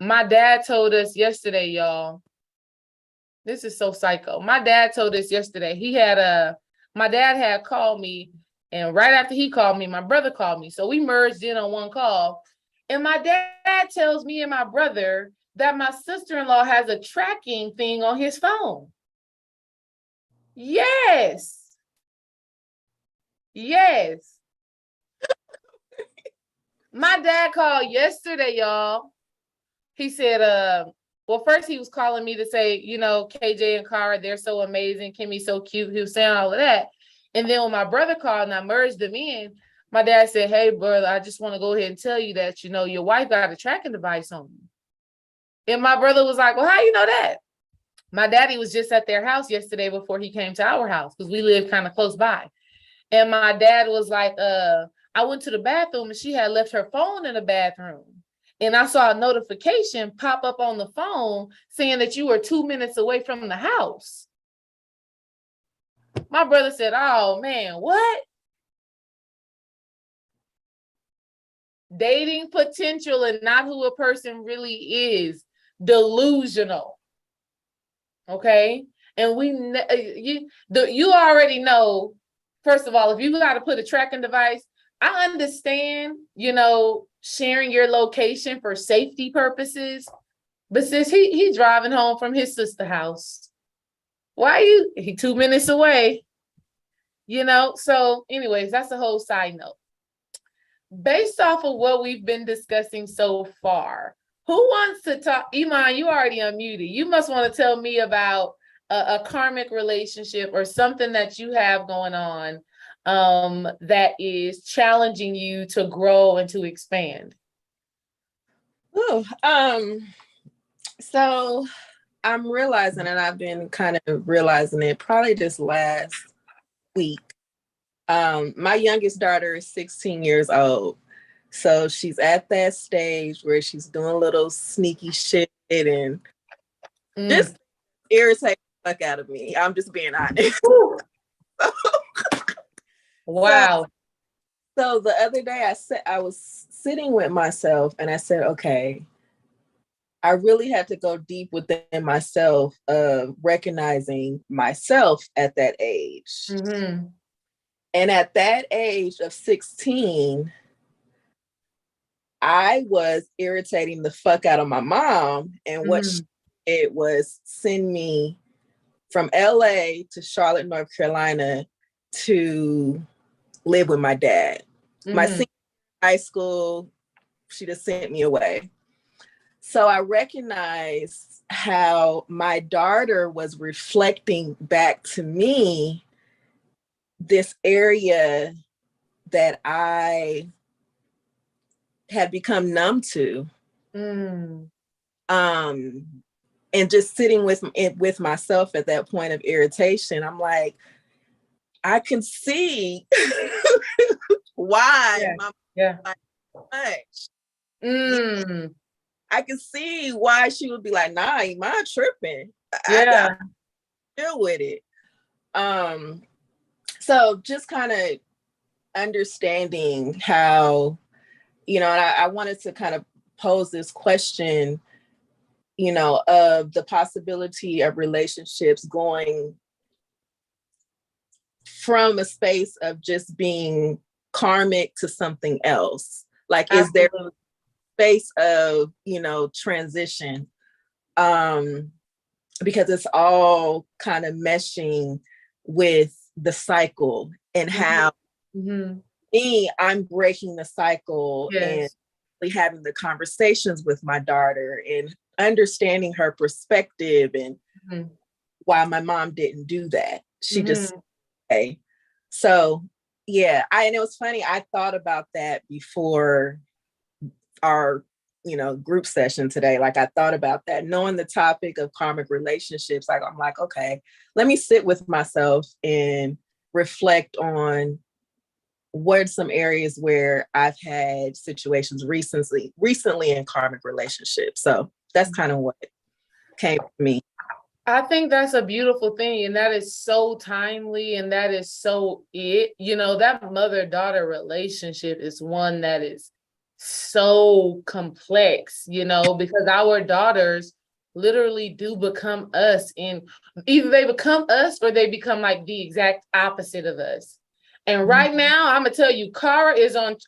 my dad told us yesterday, y'all. This is so psycho. My dad told us yesterday. My dad had called me, and right after he called me, my brother called me. So we merged in on one call. And my dad tells me and my brother that my sister-in-law has a tracking thing on his phone. Yes. Yes. My dad called yesterday, y'all. He said, well, first he was calling me to say, KJ and Cara, they're so amazing. Kimmy's so cute. He was saying all of that. And then when my brother called and I merged them in, my dad said, hey, brother, I just want to go ahead and tell you that, your wife got a tracking device on you. And my brother was like, well, how you know that? My daddy was just at their house yesterday before he came to our house because we live kind of close by. And my dad was like, I went to the bathroom and she had left her phone in the bathroom. And I saw a notification pop up on the phone saying that you were 2 minutes away from the house. My brother said, oh, man, what? Dating potential and not who a person really is. Delusional. Okay? And you already know, first of all, if you got to put a tracking device, I understand, sharing your location for safety purposes. But since he driving home from his sister's house, he 2 minutes away, So anyways, that's a whole side note. Based off of what we've been discussing so far, who wants to talk? Iman, you already unmuted. You must want to tell me about a karmic relationship or something that you have going on that is challenging you to grow and to expand. So I'm realizing, and I've been kind of realizing it probably just last week. My youngest daughter is 16 years old. So she's at that stage where she's doing a little sneaky shit and just irritate the fuck out of me. I'm just being honest. Wow. So the other day I was sitting with myself and I said, okay, I really had to go deep within myself of recognizing myself at that age. Mm-hmm. And at that age of 16, I was irritating the fuck out of my mom. And what she did was send me from LA to Charlotte, North Carolina to live with my dad. My senior high school, she just sent me away. So I recognized how my daughter was reflecting back to me this area that I had become numb to. And just sitting with myself at that point of irritation, I'm like, I can see why my mom like so much. I can see why she would be like, nah, Iman tripping. I got to deal with it. So just kind of understanding how, and I wanted to kind of pose this question, of the possibility of relationships going from a space of just being karmic to something else. Like, is there a space of, transition? Because it's all kind of meshing with the cycle and how I'm breaking the cycle and having the conversations with my daughter and understanding her perspective and why my mom didn't do that. She just, okay. So yeah, and it was funny. I thought about that before our, group session today. Like, I thought about that, knowing the topic of karmic relationships. Like, I'm like, okay, let me sit with myself and reflect on what are some areas where I've had situations recently in karmic relationships. So that's kind of what came to me. I think that's a beautiful thing. And that is so timely. And that is so it. That mother-daughter relationship is one that is so complex, because our daughters literally do become us, and either they become us or they become like the exact opposite of us. And right now, I'm gonna tell you, Cara is on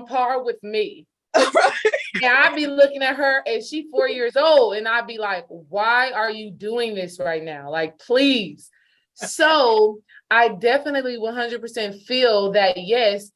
par with me. And I'd be looking at her and she's 4 years old, and I'd be like, why are you doing this right now? Like, please. So I definitely 100% feel that, yes,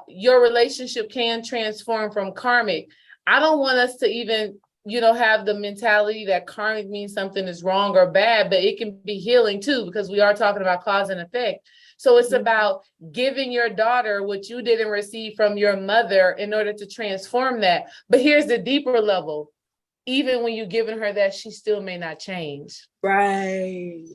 your relationship can transform from karmic. I don't want us to even, have the mentality that karmic means something is wrong or bad, but it can be healing too, because we are talking about cause and effect. So it's about giving your daughter what you didn't receive from your mother in order to transform that. But here's the deeper level. Even when you've given her that, she still may not change. Right.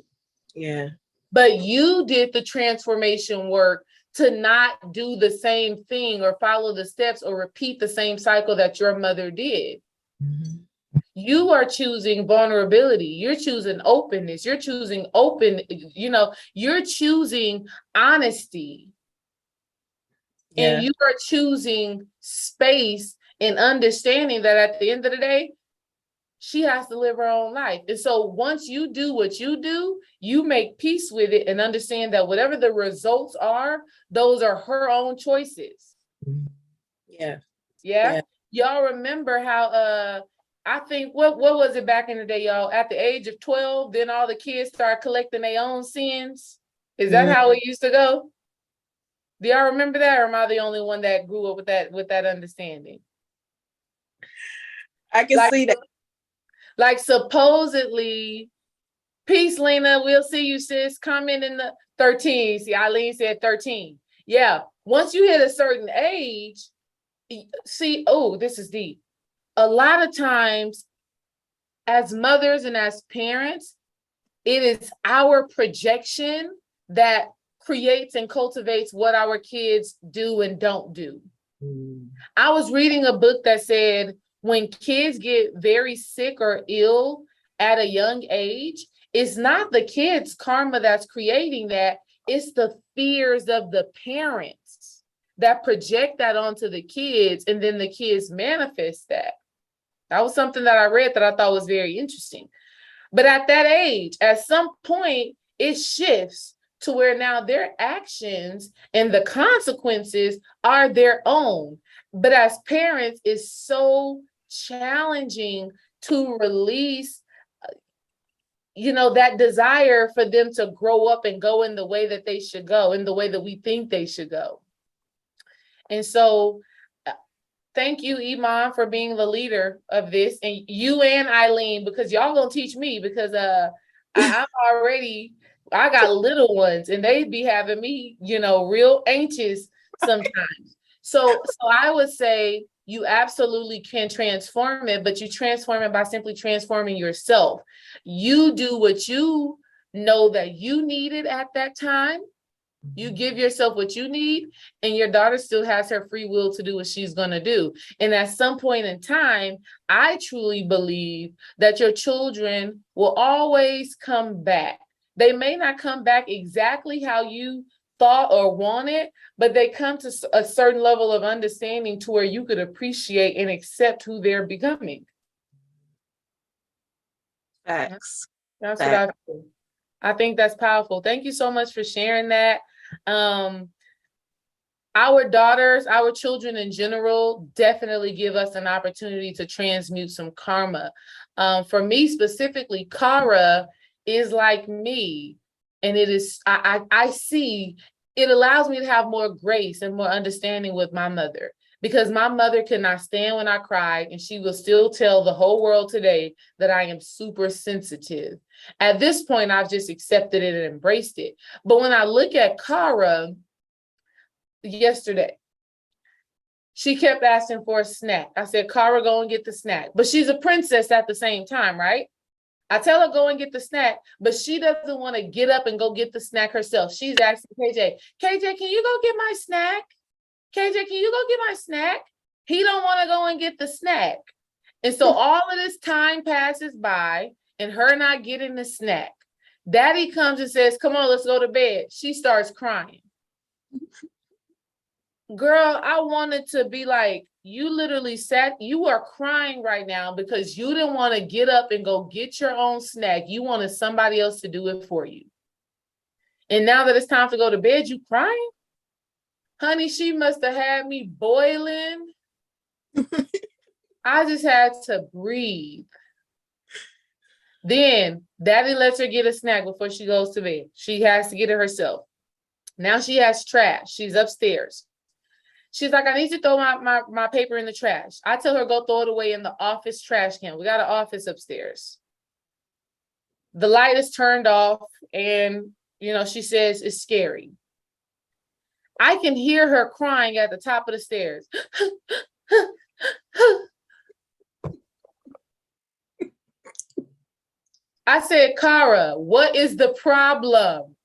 Yeah. But you did the transformation work to not do the same thing or follow the steps or repeat the same cycle that your mother did. You are choosing vulnerability. You're choosing openness. You're choosing you're choosing honesty. And you are choosing space and understanding that at the end of the day, she has to live her own life. And so once you do what you do, you make peace with it and understand that whatever the results are, those are her own choices. Yeah. Y'all remember how I think what was it back in the day, y'all? At the age of 12, then all the kids start collecting their own sins. Is that how it used to go? Do y'all remember that, or am I the only one that grew up with that understanding? I can see that. Like, supposedly, peace, Lena. We'll see you, sis. Comment in the 13. See, Eileen said 13. Yeah. Once you hit a certain age, this is deep. A lot of times, as mothers and as parents, it is our projection that creates and cultivates what our kids do and don't do. I was reading a book that said when kids get very sick or ill at a young age, it's not the kids' karma that's creating that, it's the fears of the parents that project that onto the kids, and then the kids manifest that. That was something that I read that I thought was very interesting. But at that age, at some point, it shifts to where now their actions and the consequences are their own. But as parents, it's so challenging to release, that desire for them to grow up and go in the way that they should go, in the way that we think they should go. And so Thank you, Iman, for being the leader of this, and you and Eileen, because y'all gonna teach me, because I'm already, I got little ones and they be having me, real anxious sometimes. So I would say you absolutely can transform it, but you transform it by simply transforming yourself. You do what you know that you needed at that time. You give yourself what you need, and your daughter still has her free will to do what she's going to do. And at some point in time, I truly believe that your children will always come back. They may not come back exactly how you thought or wanted, but they come to a certain level of understanding to where you could appreciate and accept who they're becoming. Facts. That's what I feel. I think that's powerful. Thank you so much for sharing that. Our daughters, our children in general, definitely give us an opportunity to transmute some karma. For me specifically, Kara is like me, and it is, I see, it allows me to have more grace and more understanding with my mother, because my mother could not stand when I cried, and she will still tell the whole world today that I am super sensitive. At this point, I've just accepted it and embraced it. But when I look at Kara yesterday, she kept asking for a snack. I said, Kara, go and get the snack. But she's a princess at the same time, right? I tell her, go and get the snack, but she doesn't want to get up and go get the snack herself. She's asking KJ, can you go get my snack? KJ, can you go get my snack? He don't want to go and get the snack. And so all of this time passes by and her not getting the snack. Daddy comes and says, come on, let's go to bed. She starts crying. Girl, I wanted to be like, you literally you are crying right now because you didn't want to get up and go get your own snack. You wanted somebody else to do it for you. And now that it's time to go to bed, you crying? Honey, she must have had me boiling. I just had to breathe. Then Daddy lets her get a snack before she goes to bed. She has to get it herself. Now she has trash. She's upstairs. She's like, I need to throw my paper in the trash. I tell her, go throw it away in the office trash can. We got an office upstairs. The light is turned off, and, she says it's scary. I can hear her crying at the top of the stairs. I said, Kara, what is the problem?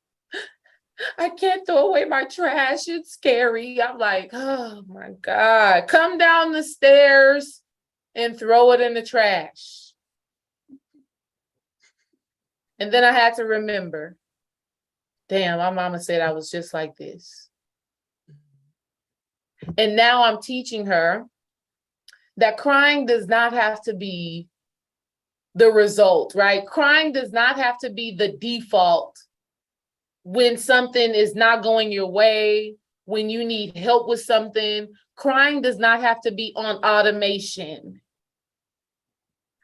I can't throw away my trash. It's scary. I'm like, oh my God, come down the stairs and throw it in the trash. And then I had to remember, damn, my mama said I was just like this. And now I'm teaching her that crying does not have to be the result, right? Crying does not have to be the default when something is not going your way, when you need help with something. Crying does not have to be on automation.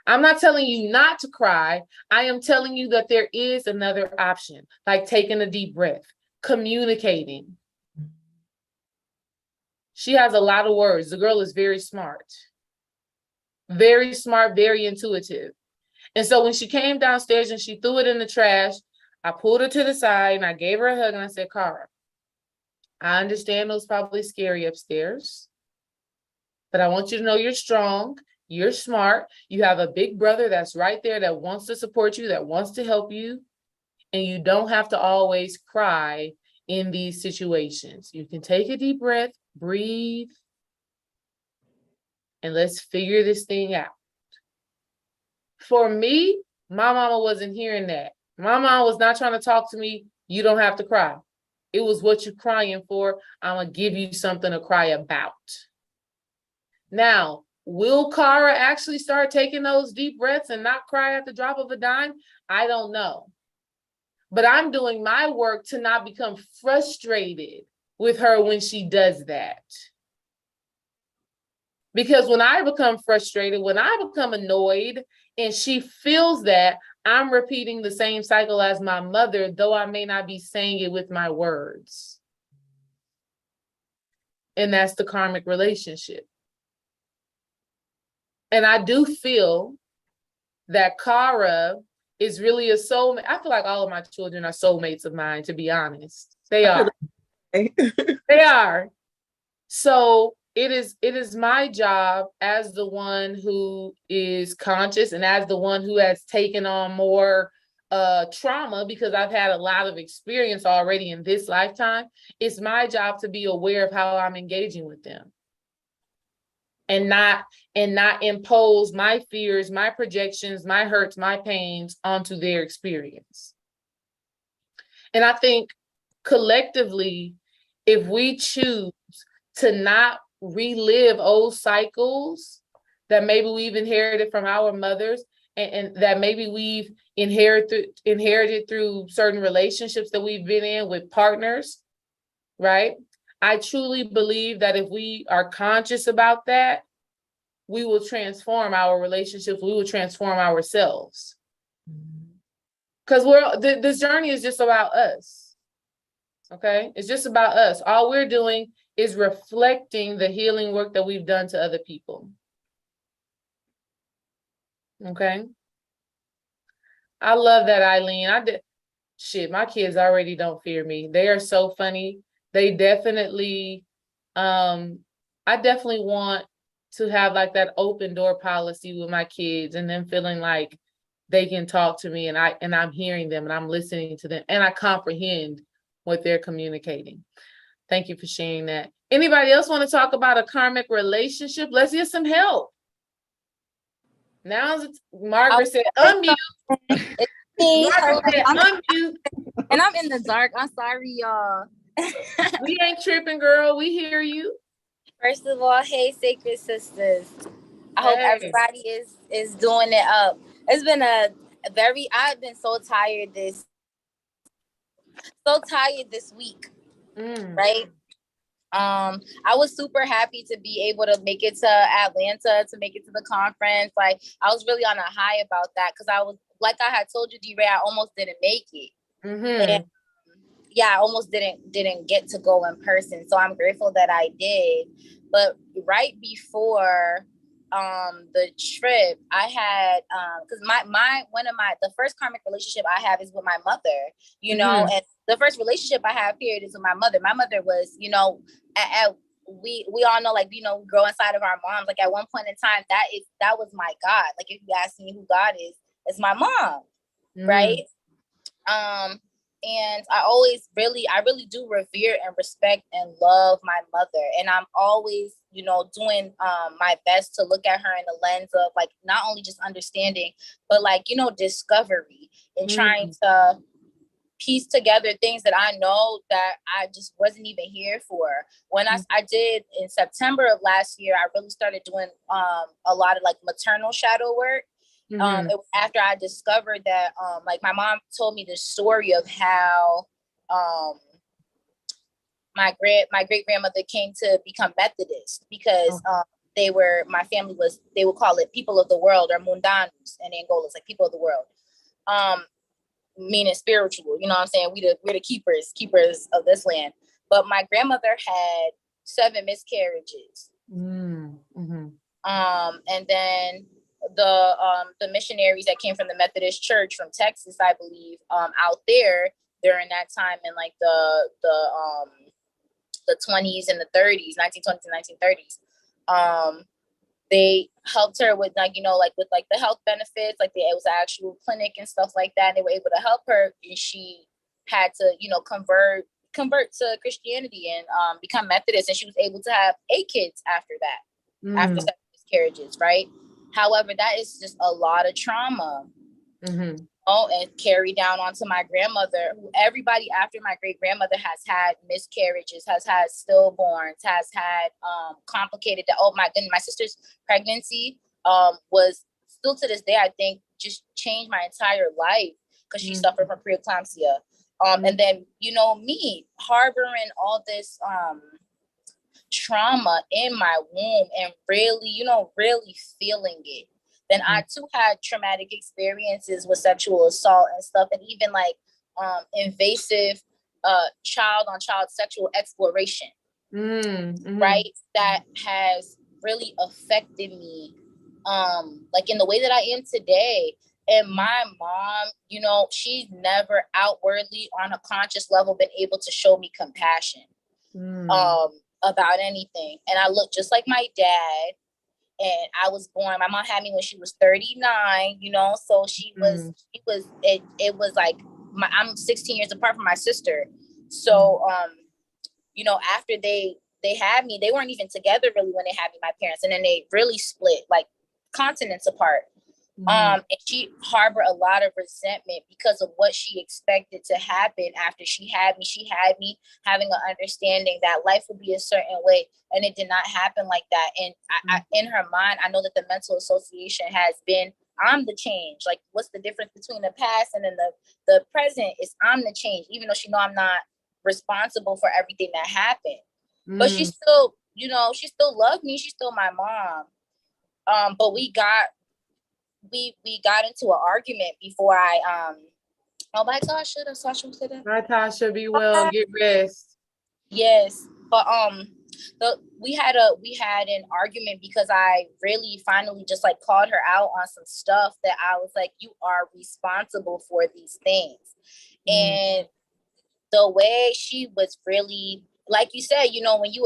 I'm not telling you not to cry. I am telling you that there is another option, like taking a deep breath, communicating. She has a lot of words. The girl is very smart, very intuitive. And so when she came downstairs and she threw it in the trash, I pulled her to the side and I gave her a hug and I said, Kara, I understand it was probably scary upstairs, but I want you to know you're strong, you're smart, you have a big brother that's right there that wants to support you, that wants to help you, and you don't have to always cry in these situations. You can take a deep breath, breathe, and let's figure this thing out. For me, my mama wasn't hearing that. My mom was not trying to talk to me. You don't have to cry. It was what you're crying for. I'm going to give you something to cry about. Now, will Kara actually start taking those deep breaths and not cry at the drop of a dime? I don't know. But I'm doing my work to not become frustrated with her when she does that. Because when I become frustrated, when I become annoyed, and she feels that, I'm repeating the same cycle as my mother, though I may not be saying it with my words. And that's the karmic relationship. And I do feel that Kara is really a soulmate. I feel like all of my children are soulmates of mine, to be honest. They are. They are. So it is my job as the one who is conscious and as the one who has taken on more trauma, because I've had a lot of experience already in this lifetime. It's my job to be aware of how I'm engaging with them. And not impose my fears, my projections, my hurts, my pains onto their experience. And I think collectively, if we choose to not relive old cycles that maybe we've inherited from our mothers, and that maybe we've inherited through certain relationships that we've been in with partners, right? I truly believe that if we are conscious about that, we will transform our relationships, we will transform ourselves. Because this journey is just about us. Okay? It's just about us. All we're doing is reflecting the healing work that we've done to other people. Okay? I love that, Eileen. My kids already don't fear me. They are so funny. They definitely, I definitely want to have like that open door policy with my kids, and them feeling like they can talk to me, and I'm hearing them and I'm listening to them and I comprehend what they're communicating. Thank you for sharing that. Anybody else want to talk about a karmic relationship? Let's get some help. Now Margaret said unmute. Margaret said unmute. And I'm in the dark. I'm sorry, y'all. We ain't tripping, girl. We hear you. First of all, hey, sacred sisters. I hope everybody is doing it up. It's been I've been so tired this week, right? I was super happy to be able to make it to Atlanta, to make it to the conference. Like, I was really on a high about that, because I was, like I had told you, D-Ray, I almost didn't make it. And I almost didn't get to go in person. So I'm grateful that I did. But right before the trip, I had because the first karmic relationship I have is with my mother, you know, and the first relationship I have period is with my mother. My mother was, you know, we all know, like, you know, we grow inside of our moms. Like, at one point in time, that was my God. Like, if you ask me who God is, it's my mom, right? And I really do revere and respect and love my mother. And I'm always, you know, doing my best to look at her in the lens of, like, not only just understanding, but, like, you know, discovery, and trying to piece together things that I know that I just wasn't even here for. When I did in September of last year, I really started doing a lot of, like, maternal shadow work. It was after I discovered that, like, my mom told me the story of how my great grandmother came to become Methodist, because they would call it people of the world, or mundanos in Angola. It's like people of the world, meaning spiritual. You know what I'm saying? We're the keepers of this land. But my grandmother had 7 miscarriages, and then the missionaries that came from the Methodist Church from Texas, I believe, out there during that time, in like the 20s and the 30s, 1920s and 1930s, they helped her with, like, you know, like, with, like, the health benefits, like, it was an actual clinic and stuff like that. And they were able to help her, and she had to, you know, convert to Christianity and become Methodist, and she was able to have 8 kids after that, after 7 miscarriages, right? However, that is just a lot of trauma. And carry down onto my grandmother, who everybody after my great grandmother has had miscarriages, has had stillborns, has had complicated. Oh my goodness, my sister's pregnancy was still to this day, I think, just changed my entire life, because she suffered from preeclampsia. And then, you know, me harboring all this trauma in my womb, and really, you know, really feeling it. Then I too had traumatic experiences with sexual assault and stuff, and even, like, invasive child on child sexual exploration, right? That has really affected me like in the way that I am today. And my mom, you know, she's never outwardly on a conscious level been able to show me compassion about anything. And I look just like my dad. And I was born, my mom had me when she was 39, you know, so it was like, I'm 16 years apart from my sister. So, you know, after they had me, they weren't even together really when they had me, my parents. And then they really split like continents apart. And she harbored a lot of resentment because of what she expected to happen after she had me. She had me having an understanding that life would be a certain way, and it did not happen like that. And I in her mind, I know that the mental association has been, I'm the change. Like, what's the difference between the past and then the present is I'm the change, even though she know I'm not responsible for everything that happened. But she still, you know, she still loved me. She's still my mom. But we got into an argument before oh my gosh, Sasha said that. Hi Tasha, be well, get rest. Yes. But we had an argument because I really finally just like called her out on some stuff that I was like, you are responsible for these things. And the way she was really, like you said, you know, when you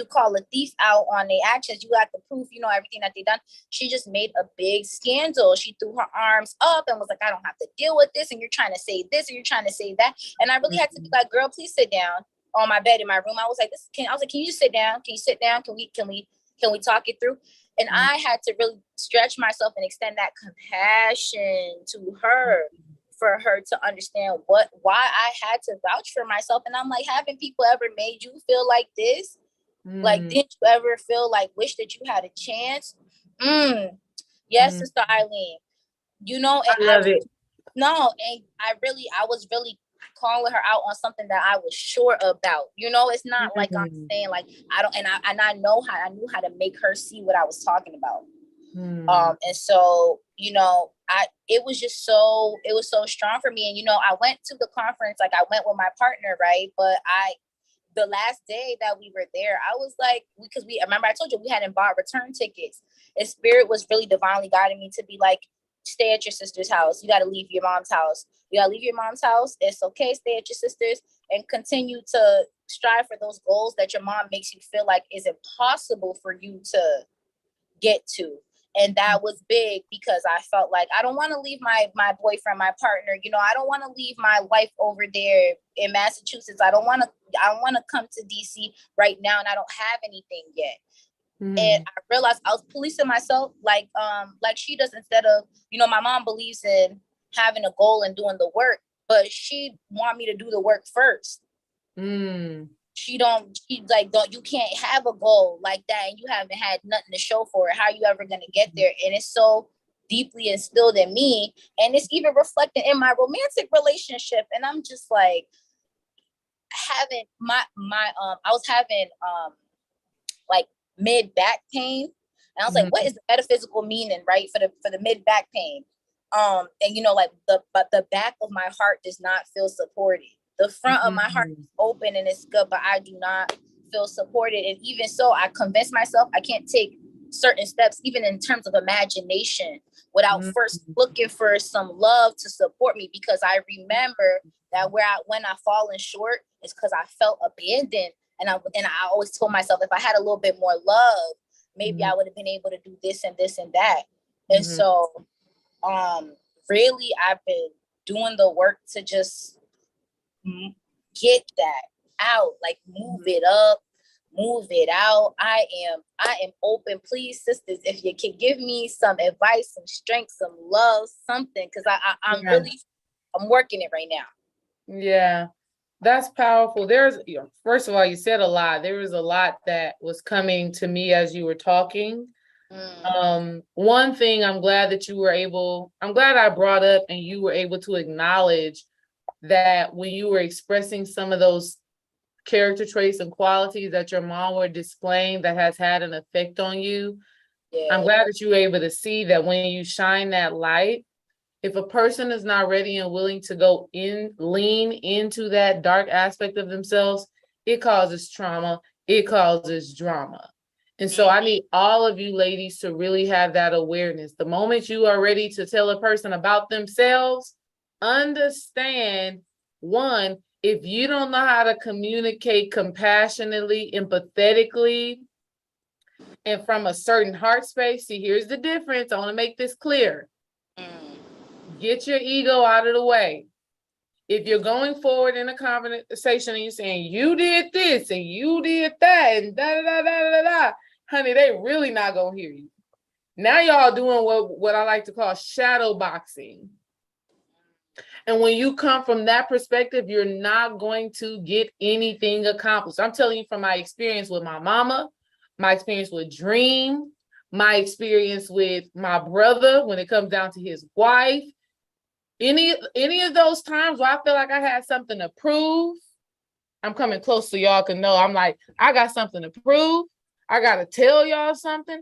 call a thief out on their actions, you got the proof, you know, everything that they done. She just made a big scandal. She threw her arms up and was like, I don't have to deal with this. And you're trying to say this and you're trying to say that. And I really had to be like, girl, please sit down on my bed in my room. I was like, can you just sit down? Can you sit down? Can we talk it through? And I had to really stretch myself and extend that compassion to her, for her to understand why I had to vouch for myself. And I'm like, haven't people ever made you feel like this? Like, didn't you ever feel like, wish that you had a chance? Yes, Sister Eileen. You know, and I love it. No, and I was really calling her out on something that I was sure about. You know, it's not like I'm saying like I don't, and I knew how to make her see what I was talking about. And so, you know, it was so strong for me. And, you know, I went to the conference, like I went with my partner, right? But the last day that we were there, I was like, because remember I told you we hadn't bought return tickets, and Spirit was really divinely guiding me to be like, stay at your sister's house. You got to leave your mom's house. It's okay. Stay at your sister's and continue to strive for those goals that your mom makes you feel like is impossible for you to get to. And that was big because I felt like I don't want to leave my boyfriend, my partner. You know, I don't want to leave my life over there in Massachusetts. I don't want to come to DC right now, and I don't have anything yet. And I realized I was policing myself like she does, instead of, you know, my mom believes in having a goal and doing the work, but she want me to do the work first. She's like, you can't have a goal like that and you haven't had nothing to show for it. How are you ever going to get there? And it's so deeply instilled in me, and it's even reflected in my romantic relationship. And I'm just like, having I was having like mid back pain, and I was like, what is the metaphysical meaning, right, for the mid back pain? And you know, like the back of my heart does not feel supported. The front of my heart is open and it's good, but I do not feel supported. And even so, I convinced myself I can't take certain steps, even in terms of imagination, without first looking for some love to support me. Because I remember that when I fallen short is because I felt abandoned. And I always told myself, if I had a little bit more love, maybe I would have been able to do this and this and that. And so, really, I've been doing the work to just get that out, like move it up, move it out. I am open. Please, sisters, if you can give me some advice, some strength, some love, something, because I'm working it right now. Yeah, that's powerful. There's, you know, first of all, you said a lot. There was a lot that was coming to me as you were talking. One thing I'm glad I brought up and you were able to acknowledge that when you were expressing some of those character traits and qualities that your mom were displaying that has had an effect on you. I'm glad that you were able to see that when you shine that light, if a person is not ready and willing to lean into that dark aspect of themselves, it causes trauma, it causes drama. And so I need all of you ladies to really have that awareness. The moment you are ready to tell a person about themselves, understand, one, if you don't know how to communicate compassionately, empathetically, and from a certain heart space, see, here's the difference. I want to make this clear. Get your ego out of the way. If you're going forward in a conversation and you're saying, you did this and you did that and da da da da da da, honey, they really not gonna hear you. Now y'all doing what I like to call shadow boxing. And when you come from that perspective, you're not going to get anything accomplished. I'm telling you from my experience with my mama, my experience with Dream, my experience with my brother when it comes down to his wife. Any of those times where I feel like I had something to prove, I'm coming close so y'all can know. I'm like, I got something to prove. I got to tell y'all something.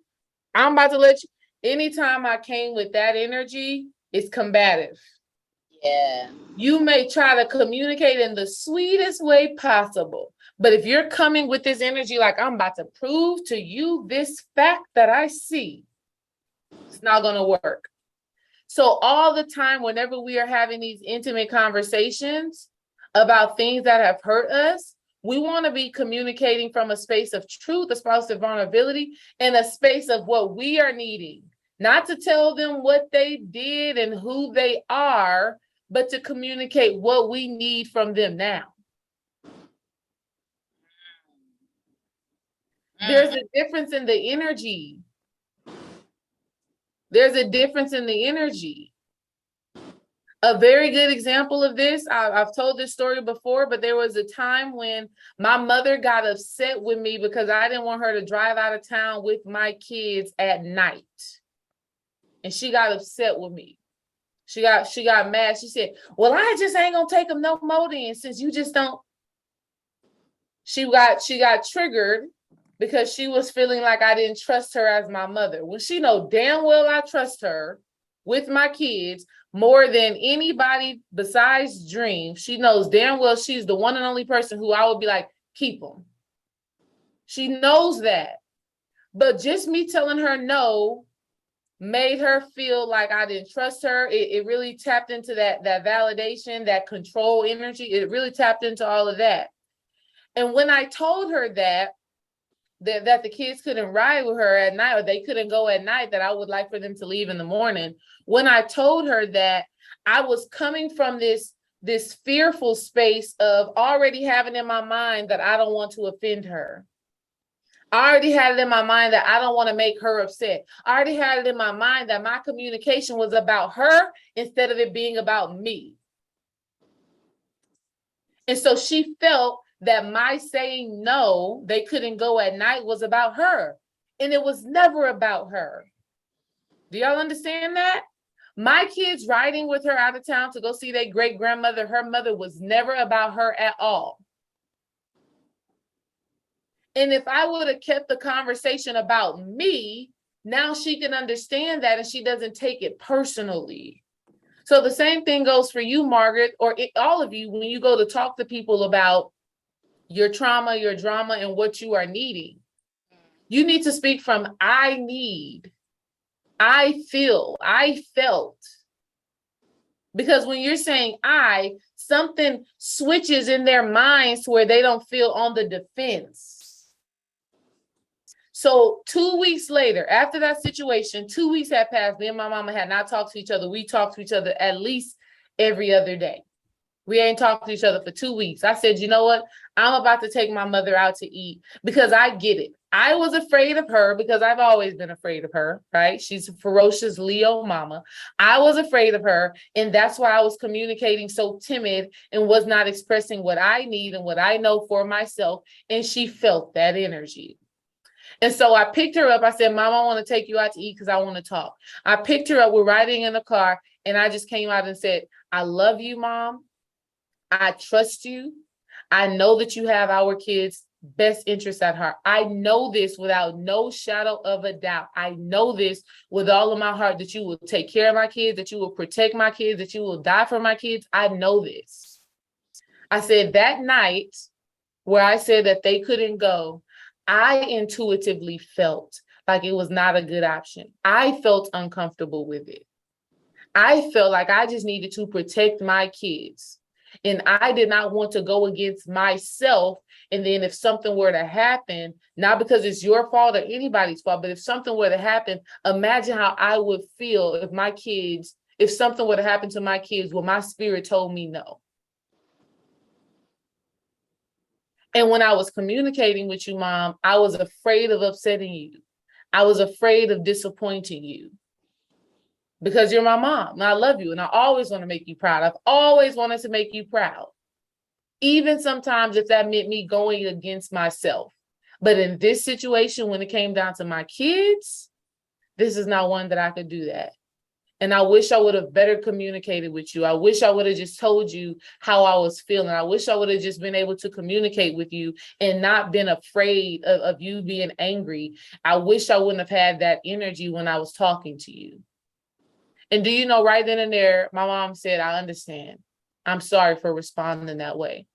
I'm about to let you. Anytime I came with that energy, it's combative. Yeah. You may try to communicate in the sweetest way possible. But if you're coming with this energy, like I'm about to prove to you this fact that I see, it's not going to work. So all the time, whenever we are having these intimate conversations about things that have hurt us, we want to be communicating from a space of truth, a space of vulnerability, and a space of what we are needing. Not to tell them what they did and who they are, but to communicate what we need from them now. There's a difference in the energy. There's a difference in the energy. A very good example of this, I've told this story before, but there was a time when my mother got upset with me because I didn't want her to drive out of town with my kids at night. And she got upset with me. She got mad. She said, well, I just ain't gonna take them no more then, since you just don't. She got triggered because she was feeling like I didn't trust her as my mother. Well, she know damn well I trust her with my kids more than anybody besides Dream. She knows damn well she's the one and only person who I would be like, keep them. She knows that. But just me telling her no made her feel like I didn't trust her. It really tapped into that validation, that control energy. It really tapped into all of that. And when I told her that the kids couldn't ride with her at night, or they couldn't go at night, that I would like for them to leave in the morning. When I told her that, I was coming from this fearful space of already having in my mind that I don't want to offend her. I already had it in my mind that I don't want to make her upset. I already had it in my mind that my communication was about her instead of it being about me. And so she felt that my saying no, they couldn't go at night, was about her. And it was never about her. Do y'all understand that? My kids riding with her out of town to go see their great grandmother, her mother, was never about her at all. And if I would have kept the conversation about me, now she can understand that and she doesn't take it personally. So the same thing goes for you, Margaret, or all of you, when you go to talk to people about your trauma, your drama, and what you are needing. You need to speak from I need, I feel, I felt. Because when you're saying something switches in their minds where they don't feel on the defense. So 2 weeks later, after that situation, 2 weeks had passed. Me and my mama had not talked to each other. We talked to each other at least every other day. We ain't talked to each other for 2 weeks. I said, you know what? I'm about to take my mother out to eat because I get it. I was afraid of her because I've always been afraid of her, right? She's a ferocious Leo mama. I was afraid of her. And that's why I was communicating so timid and was not expressing what I need and what I know for myself. And she felt that energy. And so I picked her up. I said, Mom, I want to take you out to eat because I want to talk. I picked her up. We're riding in the car. And I just came out and said, I love you, Mom. I trust you. I know that you have our kids' best interests at heart. I know this without no shadow of a doubt. I know this with all of my heart, that you will take care of my kids, that you will protect my kids, that you will die for my kids. I know this. I said that night where I said that they couldn't go, I intuitively felt like it was not a good option. I felt uncomfortable with it. I felt like I just needed to protect my kids. And I did not want to go against myself. And then if something were to happen, not because it's your fault or anybody's fault, but if something were to happen, imagine how I would feel if something were to happen to my kids, well, my spirit told me no. And when I was communicating with you, Mom, I was afraid of upsetting you. I was afraid of disappointing you because you're my mom and I love you and I always want to make you proud. I've always wanted to make you proud, even sometimes if that meant me going against myself. But in this situation, when it came down to my kids, this is not one that I could do that. And I wish I would have better communicated with you. I wish I would have just told you how I was feeling. I wish I would have just been able to communicate with you and not been afraid of you being angry. I wish I wouldn't have had that energy when I was talking to you. And do you know, right then and there, my mom said, I understand. I'm sorry for responding that way.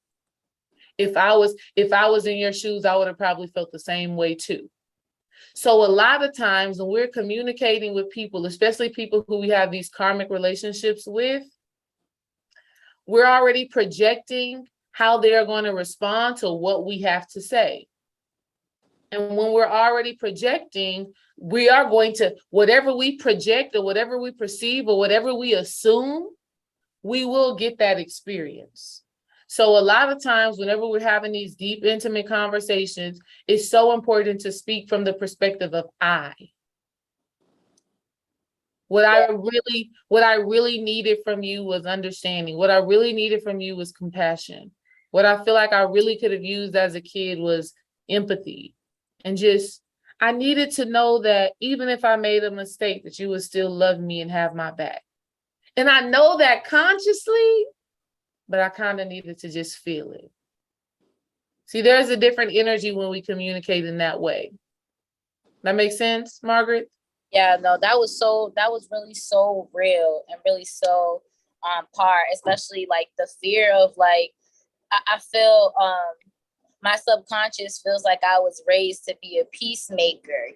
If I was in your shoes, I would have probably felt the same way too. So a lot of times when we're communicating with people, especially people who we have these karmic relationships with, we're already projecting how they're going to respond to what we have to say. And when we're already projecting, we are going to, whatever we project or whatever we perceive or whatever we assume, we will get that experience. So a lot of times, whenever we're having these deep, intimate conversations, it's so important to speak from the perspective of I. What I really needed from you was understanding. What I really needed from you was compassion. What I feel like I really could have used as a kid was empathy. And just, I needed to know that even if I made a mistake, that you would still love me and have my back. And I know that consciously, but I kind of needed to just feel it. See, there's a different energy when we communicate in that way. That makes sense, Margaret? Yeah, no, that was really so real and really so on par, especially like the fear of like, I feel my subconscious feels like I was raised to be a peacemaker,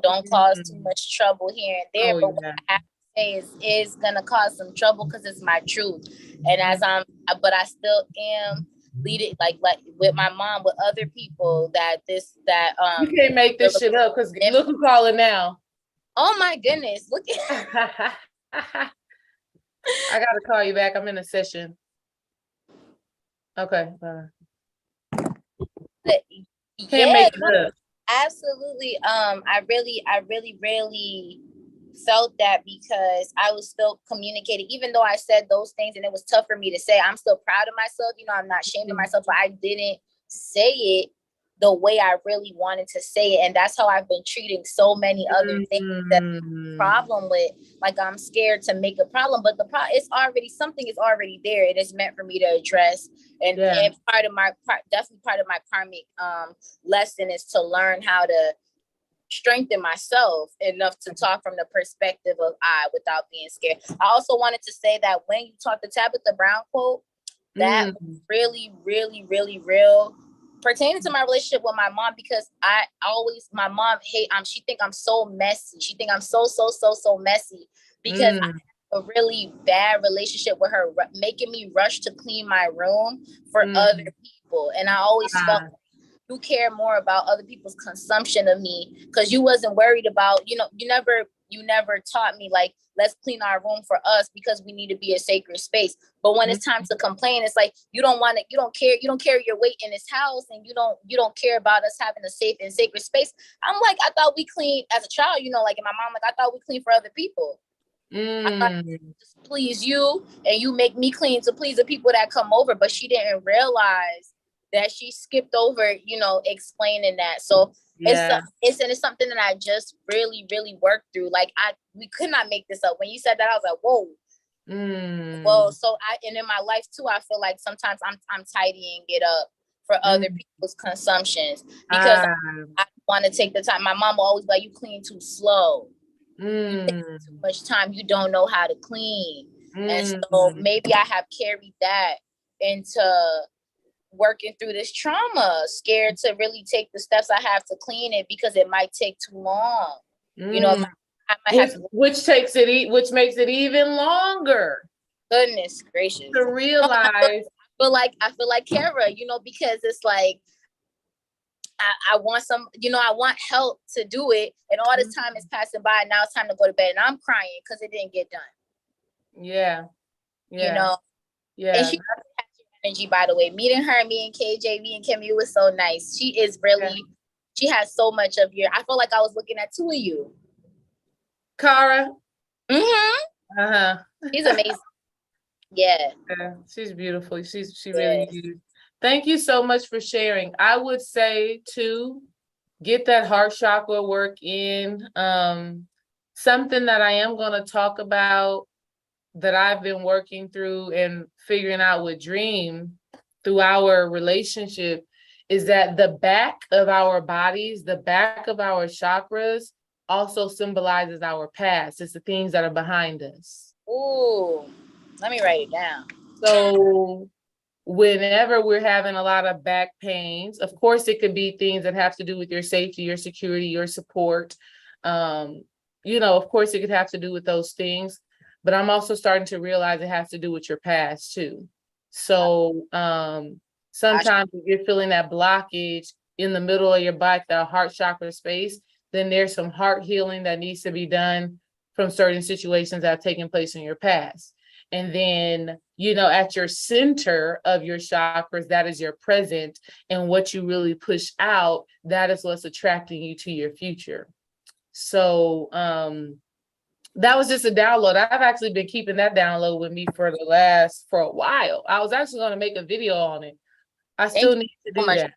don't cause too much trouble here and there. But what I have to say is gonna cause some trouble because it's my truth. And but I still am leading like with my mom, with other people you can't make this shit up because look who's calling now. Oh my goodness, look at I gotta call you back. I'm in a session. Okay. Can't make it up. Absolutely. I really felt that because I was still communicating, even though I said those things and it was tough for me to say. I'm still proud of myself. I'm not ashamed of myself, but I didn't say it the way I really wanted to say it. And that's how I've been treating so many other things that problem with. Like, I'm scared to make a problem, but something is already there. It is meant for me to address. And definitely part of my karmic lesson is to learn how to strengthen myself enough to talk from the perspective of I without being scared. I also wanted to say that when you talked the Tabitha Brown quote, that was really, really, really real pertaining to my relationship with my mom, because my mom she think I'm so messy. She think I'm so messy because I have a really bad relationship with her, making me rush to clean my room for other people. And I always felt you care more about other people's consumption of me because you wasn't worried about, you never taught me like, let's clean our room for us because we need to be a sacred space. But when it's time to complain, it's like, you don't carry your weight in this house, and you don't care about us having a safe and sacred space. I'm like, I thought we cleaned as a child, like, and my mom, like, I thought we cleaned for other people. I thought just please you, and you make me clean to please the people that come over. But she didn't realize that she skipped over, explaining that. So it's something that I just really, really worked through. Like, we could not make this up. When you said that, I was like, whoa. Well, so and in my life too, I feel like sometimes I'm tidying it up for other people's consumptions because I want to take the time. My mom will always be like, you clean too slow. You take too much time. You don't know how to clean. And so maybe I have carried that into working through this trauma, scared to really take the steps I have to clean it because it might take too long. You know, I might have to, which makes it even longer. goodness gracious. To realize. I feel like Kara, you know, because it's like I want I want help to do it, and all this time is passing by, and now it's time to go to bed, and I'm crying because it didn't get done. Yeah. You know. Yeah. And she has energy, by the way. Meeting her, me and KJ, me and Kimmy, was so nice. She is really, she has so much of I feel like I was looking at two of you. Cara. Mm-hmm. She's amazing. Yeah. She's beautiful. She really is. Thank you so much for sharing. I would say to get that heart chakra work in. Something that I am going to talk about that I've been working through and figuring out with Dream through our relationship is that the back of our bodies, the back of our chakras also symbolizes our past. It's the things that are behind us. Ooh, let me write it down. So whenever we're having a lot of back pains, of course, it could be things that have to do with your safety, your security, your support. Of course, it could have to do with those things. But I'm also starting to realize it has to do with your past too. So sometimes if you're feeling that blockage in the middle of your back, the heart chakra space, then there's some heart healing that needs to be done from certain situations that have taken place in your past. And then, at your center of your chakras, that is your present, and what you really push out, that is what's attracting you to your future. So that was just a download. I've actually been keeping that download with me for a while. I was actually going to make a video on it. I still need to do that.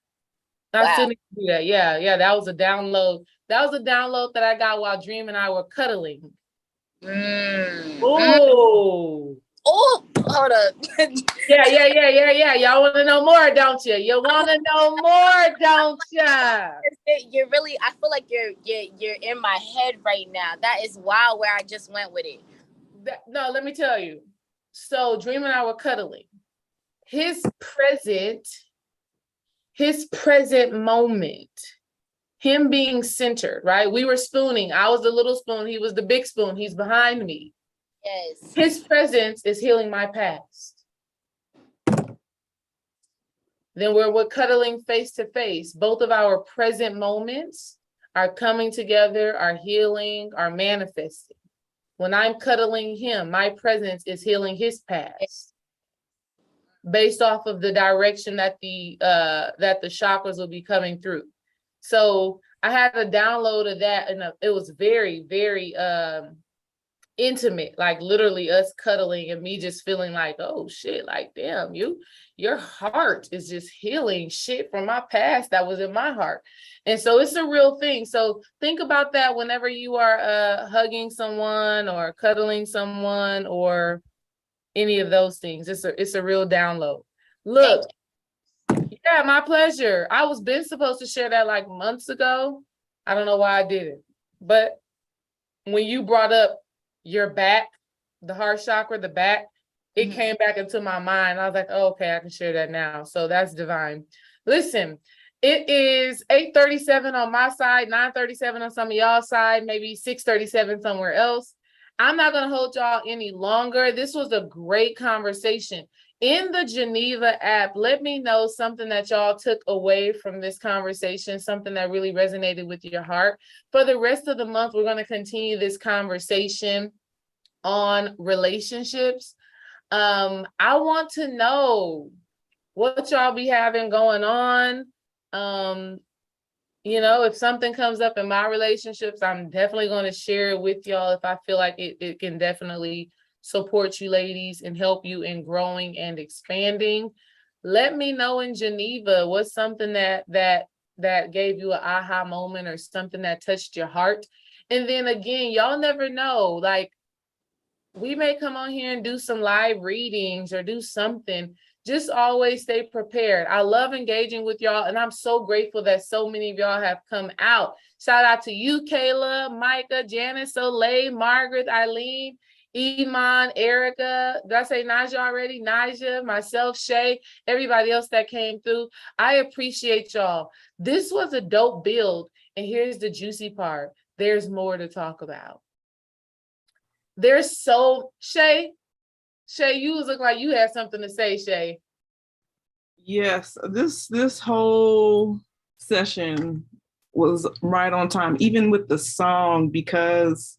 I still need to do that. Yeah. That was a download. That was a download that I got while Dream and I were cuddling. Oh, hold up. Yeah. Y'all want to know more, don't you? You want to know more, don't you? You're really, I feel like you're in my head right now. That is wild where I just went with it. No, let me tell you. So Dream and I were cuddling. His present moment, him being centered, right? We were spooning. I was the little spoon. He was the big spoon. He's behind me. Yes. His presence is healing my past. Then we're cuddling face to face. Both of our present moments are coming together, are healing, are manifesting. When I'm cuddling him, my presence is healing his past based off of the direction that the chakras will be coming through. So I had a download of that, and it was very, very intimate, like literally us cuddling and me just feeling like, oh shit, like damn, your heart is just healing shit from my past that was in my heart. And so it's a real thing. So think about that whenever you are hugging someone or cuddling someone or any of those things. It's a real download. Look, yeah, my pleasure. I was been supposed to share that like months ago. I don't know why I didn't. But when you brought up your back, the heart chakra, the back, it came back into my mind. I was like, oh, okay, I can share that now. So that's divine. Listen, it is 8:37 on my side, 9:37 on some of y'all's side, maybe 6:37 somewhere else. I'm not going to hold y'all any longer. This was a great conversation. In the Geneva app, let me know something that y'all took away from this conversation, something that really resonated with your heart. For the rest of the month, we're going to continue this conversation on relationships. I want to know what y'all be having going on. If something comes up in my relationships, I'm definitely going to share it with y'all if I feel like it can definitely support you ladies and help you in growing and expanding. Let me know in Geneva what's something that gave you an aha moment or something that touched your heart. And then again, y'all never know, like we may come on here and do some live readings or do something. Just always stay prepared. I love engaging with y'all, and I'm so grateful that so many of y'all have come out. Shout out to you, Kayla, Micah, Janice, Soleil, Margaret, Eileen. Iman, Erica, did I say Naja already? Naja, myself, Shay, everybody else that came through. I appreciate y'all. This was a dope build. And here's the juicy part. There's more to talk about. Shay, you look like you had something to say, Shay. Yes, this whole session was right on time, even with the song, because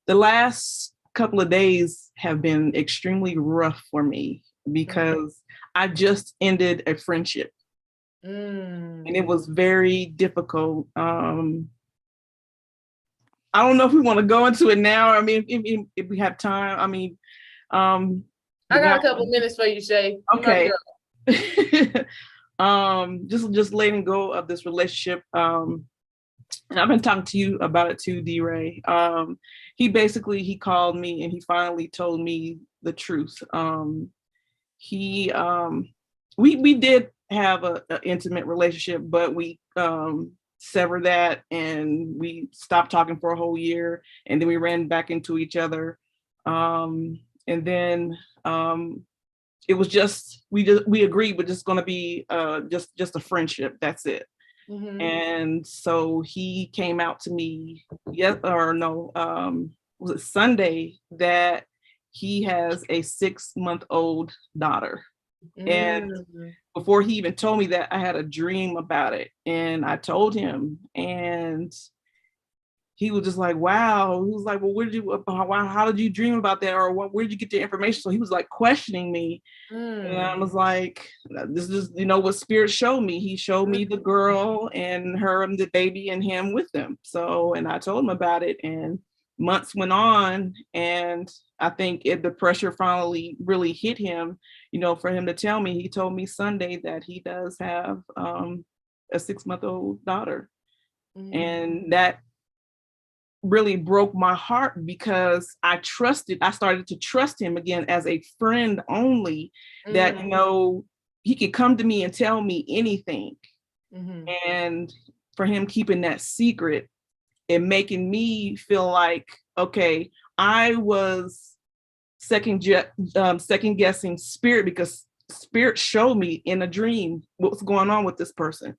the last couple of days have been extremely rough for me because I just ended a friendship. And it was very difficult. I don't know if we want to go into it now. I mean, if we have time, I mean, I got a couple minutes for you, Shay. Okay. Just letting go of this relationship. And I've been talking to you about it too, D-Ray. He called me and he finally told me the truth. We did have an intimate relationship, but we severed that and we stopped talking for a whole year, and then we ran back into each other. And then it was just we agreed we're just going to be just a friendship. That's it. And so he came out to me was it Sunday that he has a 6-month-old daughter. And before he even told me that, I had a dream about it, and I told him, and he was just like, wow. He was like, well, how did you dream about that? Or where did you get the information? So he was like questioning me. And I was like, this is, what spirit showed me. He showed me the girl and her and the baby and him with them. So, and I told him about it, and months went on, and I think the pressure finally really hit him, for him to tell me. He told me Sunday that he does have a 6-month-old daughter. And that really broke my heart, because I started to trust him again as a friend only, that, he could come to me and tell me anything. And for him keeping that secret and making me feel like, okay, I was second guessing spirit, because spirit showed me in a dream what's going on with this person.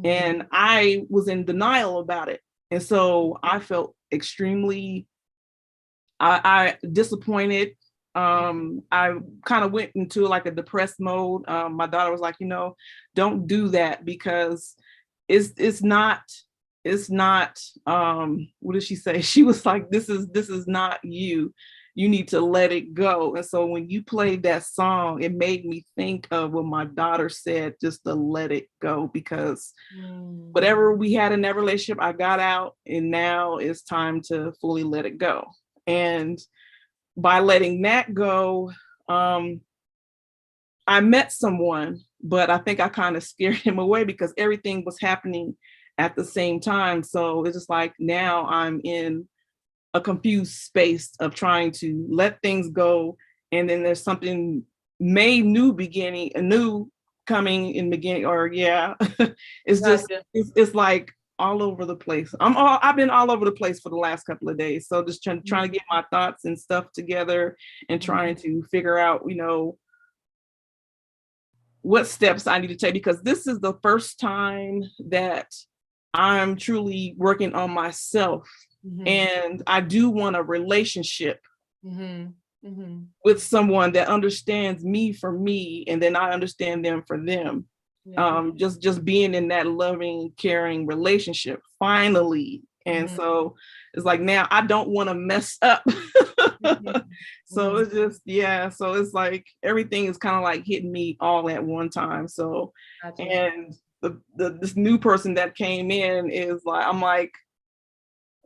And I was in denial about it. And so I felt extremely I disappointed. I kind of went into like a depressed mode. My daughter was like, don't do that, because it's not what did she say? She was like, this is not you. You need to let it go. And so when you played that song, it made me think of what my daughter said, just to let it go, because whatever we had in that relationship, I got out, and now it's time to fully let it go. And by letting that go, I met someone, but I think I kind of scared him away because everything was happening at the same time. So it's just like, now I'm in a confused space of trying to let things go. And then there's something new coming in beginning, or it's just, it's like all over the place. I've been all over the place for the last couple of days. So just trying to get my thoughts and stuff together, and trying to figure out, what steps I need to take, because this is the first time that I'm truly working on myself. And I do want a relationship with someone that understands me for me, and then I understand them for them. Just being in that loving, caring relationship finally. And so it's like, now I don't want to mess up. So it's just, so it's like everything is kind of like hitting me all at one time. So, and this new person that came in is like, I'm like,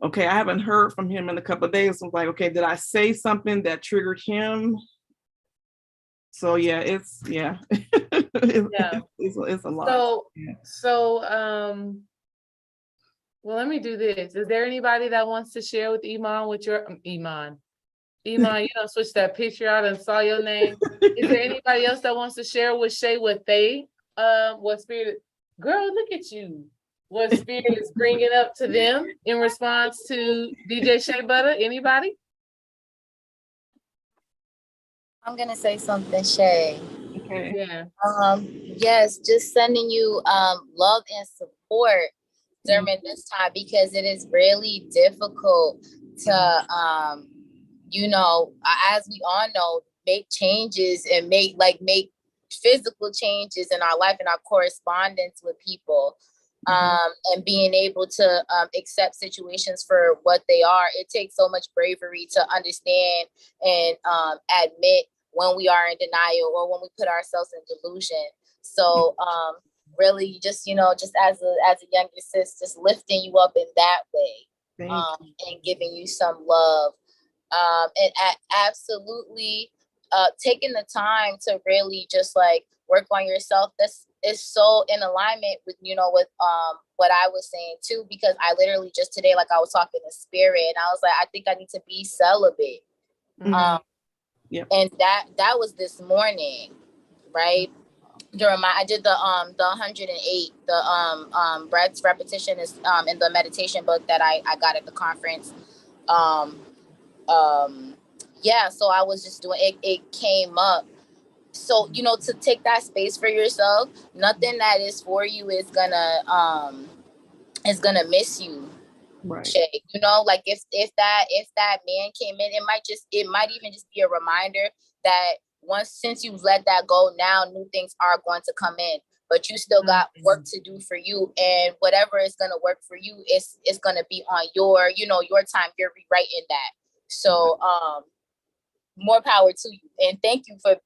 okay, I haven't heard from him in a couple of days. So I'm like, okay, did I say something that triggered him? So it's it's a lot. Well, let me do this. Is there anybody that wants to share with Iman with your Iman, you don't switch that picture out and saw your name. Is there anybody else that wants to share with Shay what spirit? Girl, look at you. What spirit is bringing up to them in response to DJ Shea Butter? Anybody? I'm gonna say something, Shay. Okay. Yeah. Yes, just sending you love and support during Mm-hmm. this time, because it is really difficult to as we all know, make changes and make physical changes in our life and our correspondence with people. And being able to accept situations for what they are. It takes so much bravery to understand and admit when we are in denial or when we put ourselves in delusion. So really just, just as a younger sis, just lifting you up in that way, and giving you some love. And absolutely taking the time to really just like work on yourself. This is so in alignment with with what I was saying too, because I literally just today, like I was talking to spirit and I was like, I think I need to be celibate. And that was this morning, right? I did the 108, the breaths repetition is in the meditation book that I got at the conference. Yeah, so I was just doing it. It came up. So, to take that space for yourself, nothing that is for you is gonna miss you. Right. Shay. Like if that man came in, it might even just be a reminder that since you've let that go, now new things are going to come in. But you still got work to do for you, and whatever is gonna work for you is gonna be on your time. You're rewriting that. So more power to you, and thank you for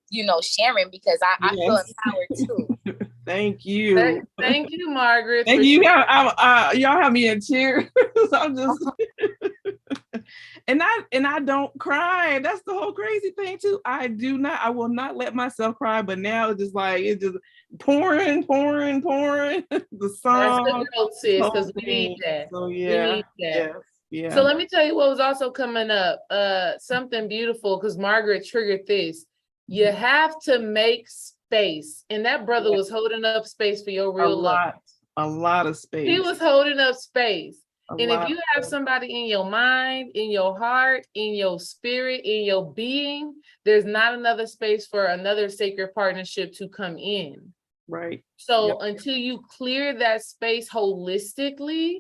sharing, because I feel empowered too. Thank you. Thank you, Margaret. Thank you. Y'all have me in tears. I'm just and I don't cry. That's the whole crazy thing too. I will not let myself cry, but now it's just pouring the song. That's the growth, sis, because we need that. So We need that. Yeah. So let me tell you what was also coming up. Something beautiful, because Margaret triggered this. You have to make space. And that brother was holding up space for your real love. A lot of space. He was holding up space. And if you have somebody in your mind, in your heart, in your spirit, in your being, there's not another space for another sacred partnership to come in. Right. So until you clear that space holistically,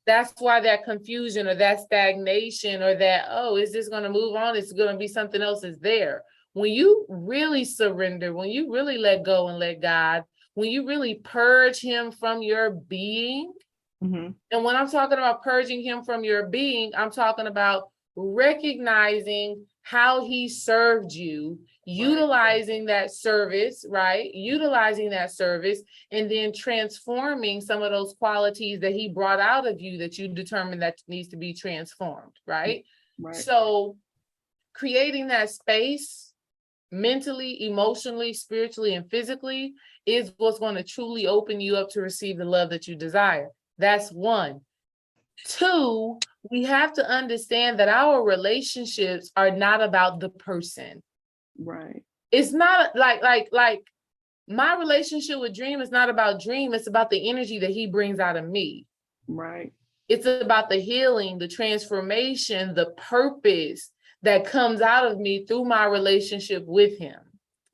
that's why that confusion or that stagnation or that, oh, is this going to move on? It's going to be something else is there. When you really surrender, when you really let go and let God, when you really purge him from your being, and when I'm talking about purging him from your being, I'm talking about recognizing how he served you, utilizing that service, right? Utilizing that service, and then transforming some of those qualities that he brought out of you that you determined that needs to be transformed, right? So creating that space mentally, emotionally, spiritually, and physically is what's going to truly open you up to receive the love that you desire. That's one. Two, we have to understand that our relationships are not about the person. Right. It's not like my relationship with Dream is not about Dream. It's about the energy that he brings out of me. Right. It's about the healing, the transformation, the purpose that comes out of me through my relationship with him.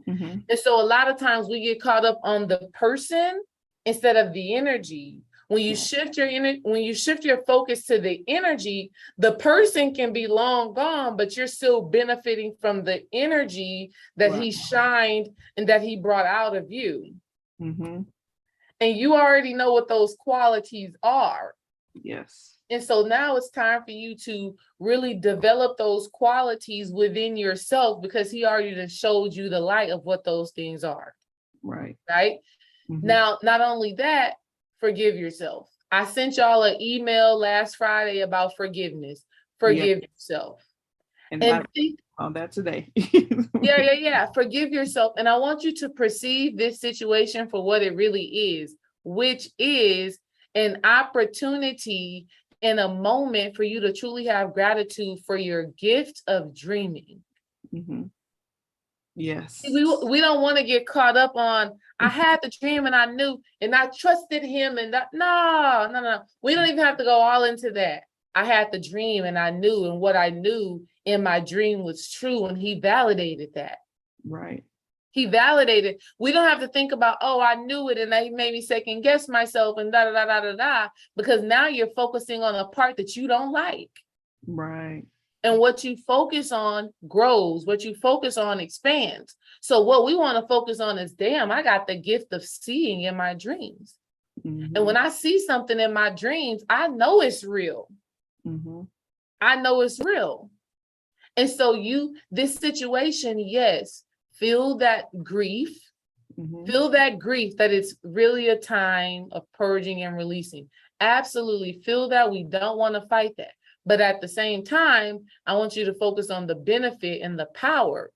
And so a lot of times we get caught up on the person instead of the energy. When you shift your focus to the energy, the person can be long gone, but you're still benefiting from the energy that he shined and that he brought out of you. And you already know what those qualities are. Yes. And so now it's time for you to really develop those qualities within yourself, because he already showed you the light of what those things are. Right. Now, not only that, forgive yourself. I sent y'all an email last Friday about forgiveness. Forgive yourself. And think on that today. Yeah. Forgive yourself. And I want you to perceive this situation for what it really is, which is an opportunity and a moment for you to truly have gratitude for your gift of dreaming. Yes. We don't want to get caught up on, I had the dream and I knew and I trusted him and that. No. We don't even have to go all into that. I had the dream and I knew, and what I knew in my dream was true, and he validated that. Right. He validated. We don't have to think about, oh, I knew it and that made me second guess myself and da da da da da, because now you're focusing on a part that you don't like. Right. And what you focus on grows. What you focus on expands. So what we want to focus on is, damn, I got the gift of seeing in my dreams. Mm-hmm. And when I see something in my dreams, I know it's real. Mm-hmm. I know it's real. And so this situation, yes, feel that grief. Mm-hmm. Feel that grief, that it's really a time of purging and releasing. Absolutely feel that. We don't want to fight that. But at the same time, I want you to focus on the benefit and the power,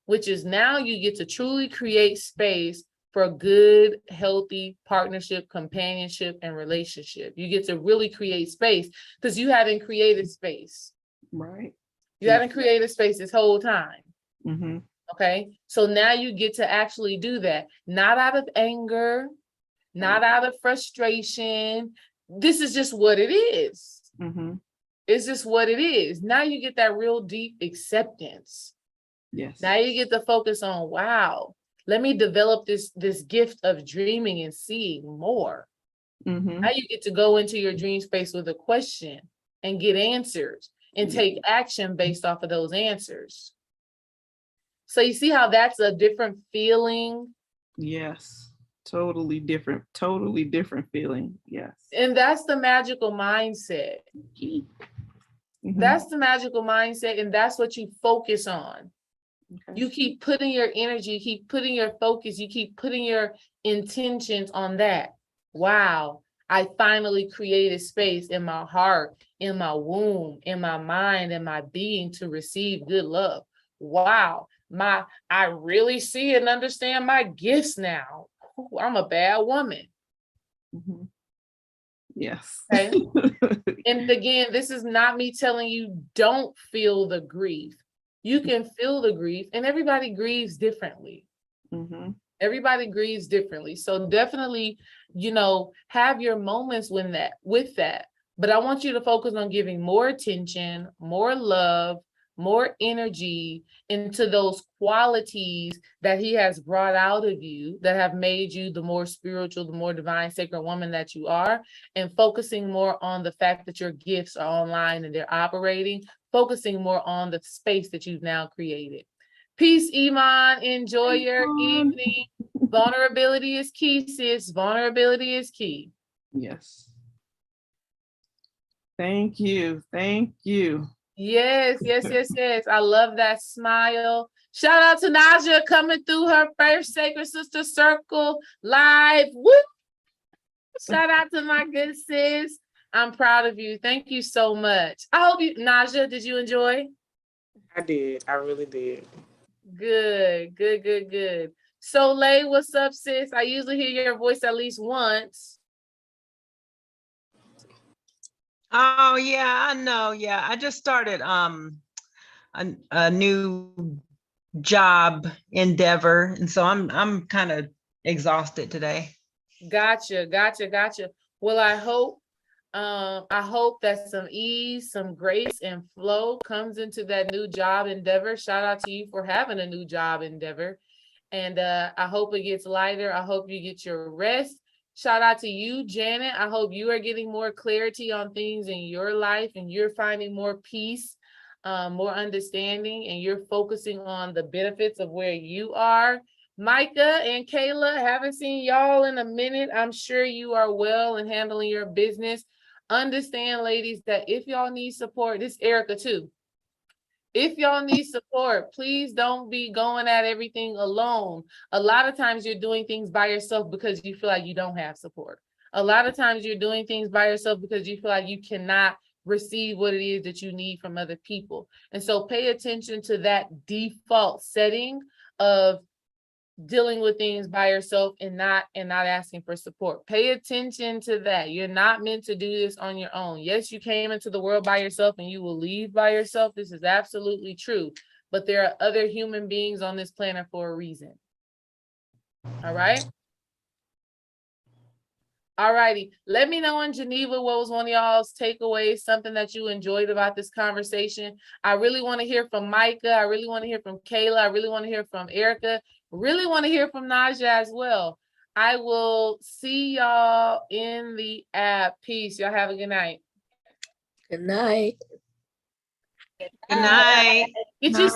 which is now you get to truly create space for a good, healthy partnership, companionship, and relationship. You get to really create space because you haven't created space. Right. You haven't created space this whole time. Mm-hmm. Okay. So now you get to actually do that, not out of anger, not out of frustration. This is just what it is. Mm-hmm. It's just what it is. Now you get that real deep acceptance. Yes. Now you get to focus on, wow, let me develop this gift of dreaming and seeing more. Mm-hmm. Now you get to go into your dream space with a question and get answers and take action based off of those answers. So you see how that's a different feeling? Yes. Totally different feeling. Yes. And that's the magical mindset. Mm-hmm. That's the magical mindset, and that's what you focus on. Okay. You keep putting your energy, you keep putting your focus, you keep putting your intentions on that. Wow, I finally created space in my heart, in my womb, in my mind, in my being to receive good love. Wow, I really see and understand my gifts now. Ooh, I'm a bad woman. Mm-hmm. Yes. Okay. And again, this is not me telling you don't feel the grief. You can feel the grief, and everybody grieves differently. Mm-hmm. Everybody grieves differently. So definitely, have your moments with that. But I want you to focus on giving more attention, more love, more energy into those qualities that he has brought out of you that have made you the more spiritual, the more divine, sacred woman that you are, and focusing more on the fact that your gifts are online and they're operating, focusing more on the space that you've now created. Peace, Iman. Enjoy your evening. Vulnerability is key, sis. Vulnerability is key. Yes. Thank you. Thank you. Yes. I love that smile. Shout out to Naja coming through her first Sacred Sister Circle live. Woo! Shout out to my good sis. I'm proud of you. Thank you so much. I hope Naja, did you enjoy? I did. I really did. Good. Soleil, what's up, sis? I usually hear your voice at least once. Oh yeah, I know. Yeah, I just started a new job endeavor, and so I'm kind of exhausted today. Gotcha. Well, I hope that some ease, some grace, and flow comes into that new job endeavor. Shout out to you for having a new job endeavor. And I hope it gets lighter. I hope you get your rest. Shout out to you, Janet. I hope you are getting more clarity on things in your life and you're finding more peace, more understanding, and you're focusing on the benefits of where you are. Micah and Kayla, haven't seen y'all in a minute. I'm sure you are well and handling your business. Understand, ladies, that if y'all need support, this is Erica too. If y'all need support, please don't be going at everything alone. A lot of times you're doing things by yourself because you feel like you don't have support. A lot of times you're doing things by yourself because you feel like you cannot receive what it is that you need from other people. And so pay attention to that default setting of dealing with things by yourself and not asking for support. Pay attention to that. You're not meant to do this on your own. Yes, you came into the world by yourself and you will leave by yourself. This is absolutely true. But there are other human beings on this planet for a reason. All right. All righty. Let me know in Geneva what was one of y'all's takeaways, something that you enjoyed about this conversation. I really want to hear from Micah. I really want to hear from Kayla. I really want to hear from Erica. Really want to hear from Naja as well. I will see y'all in the app. Peace. Y'all have a good night. Good night. Good night. Get you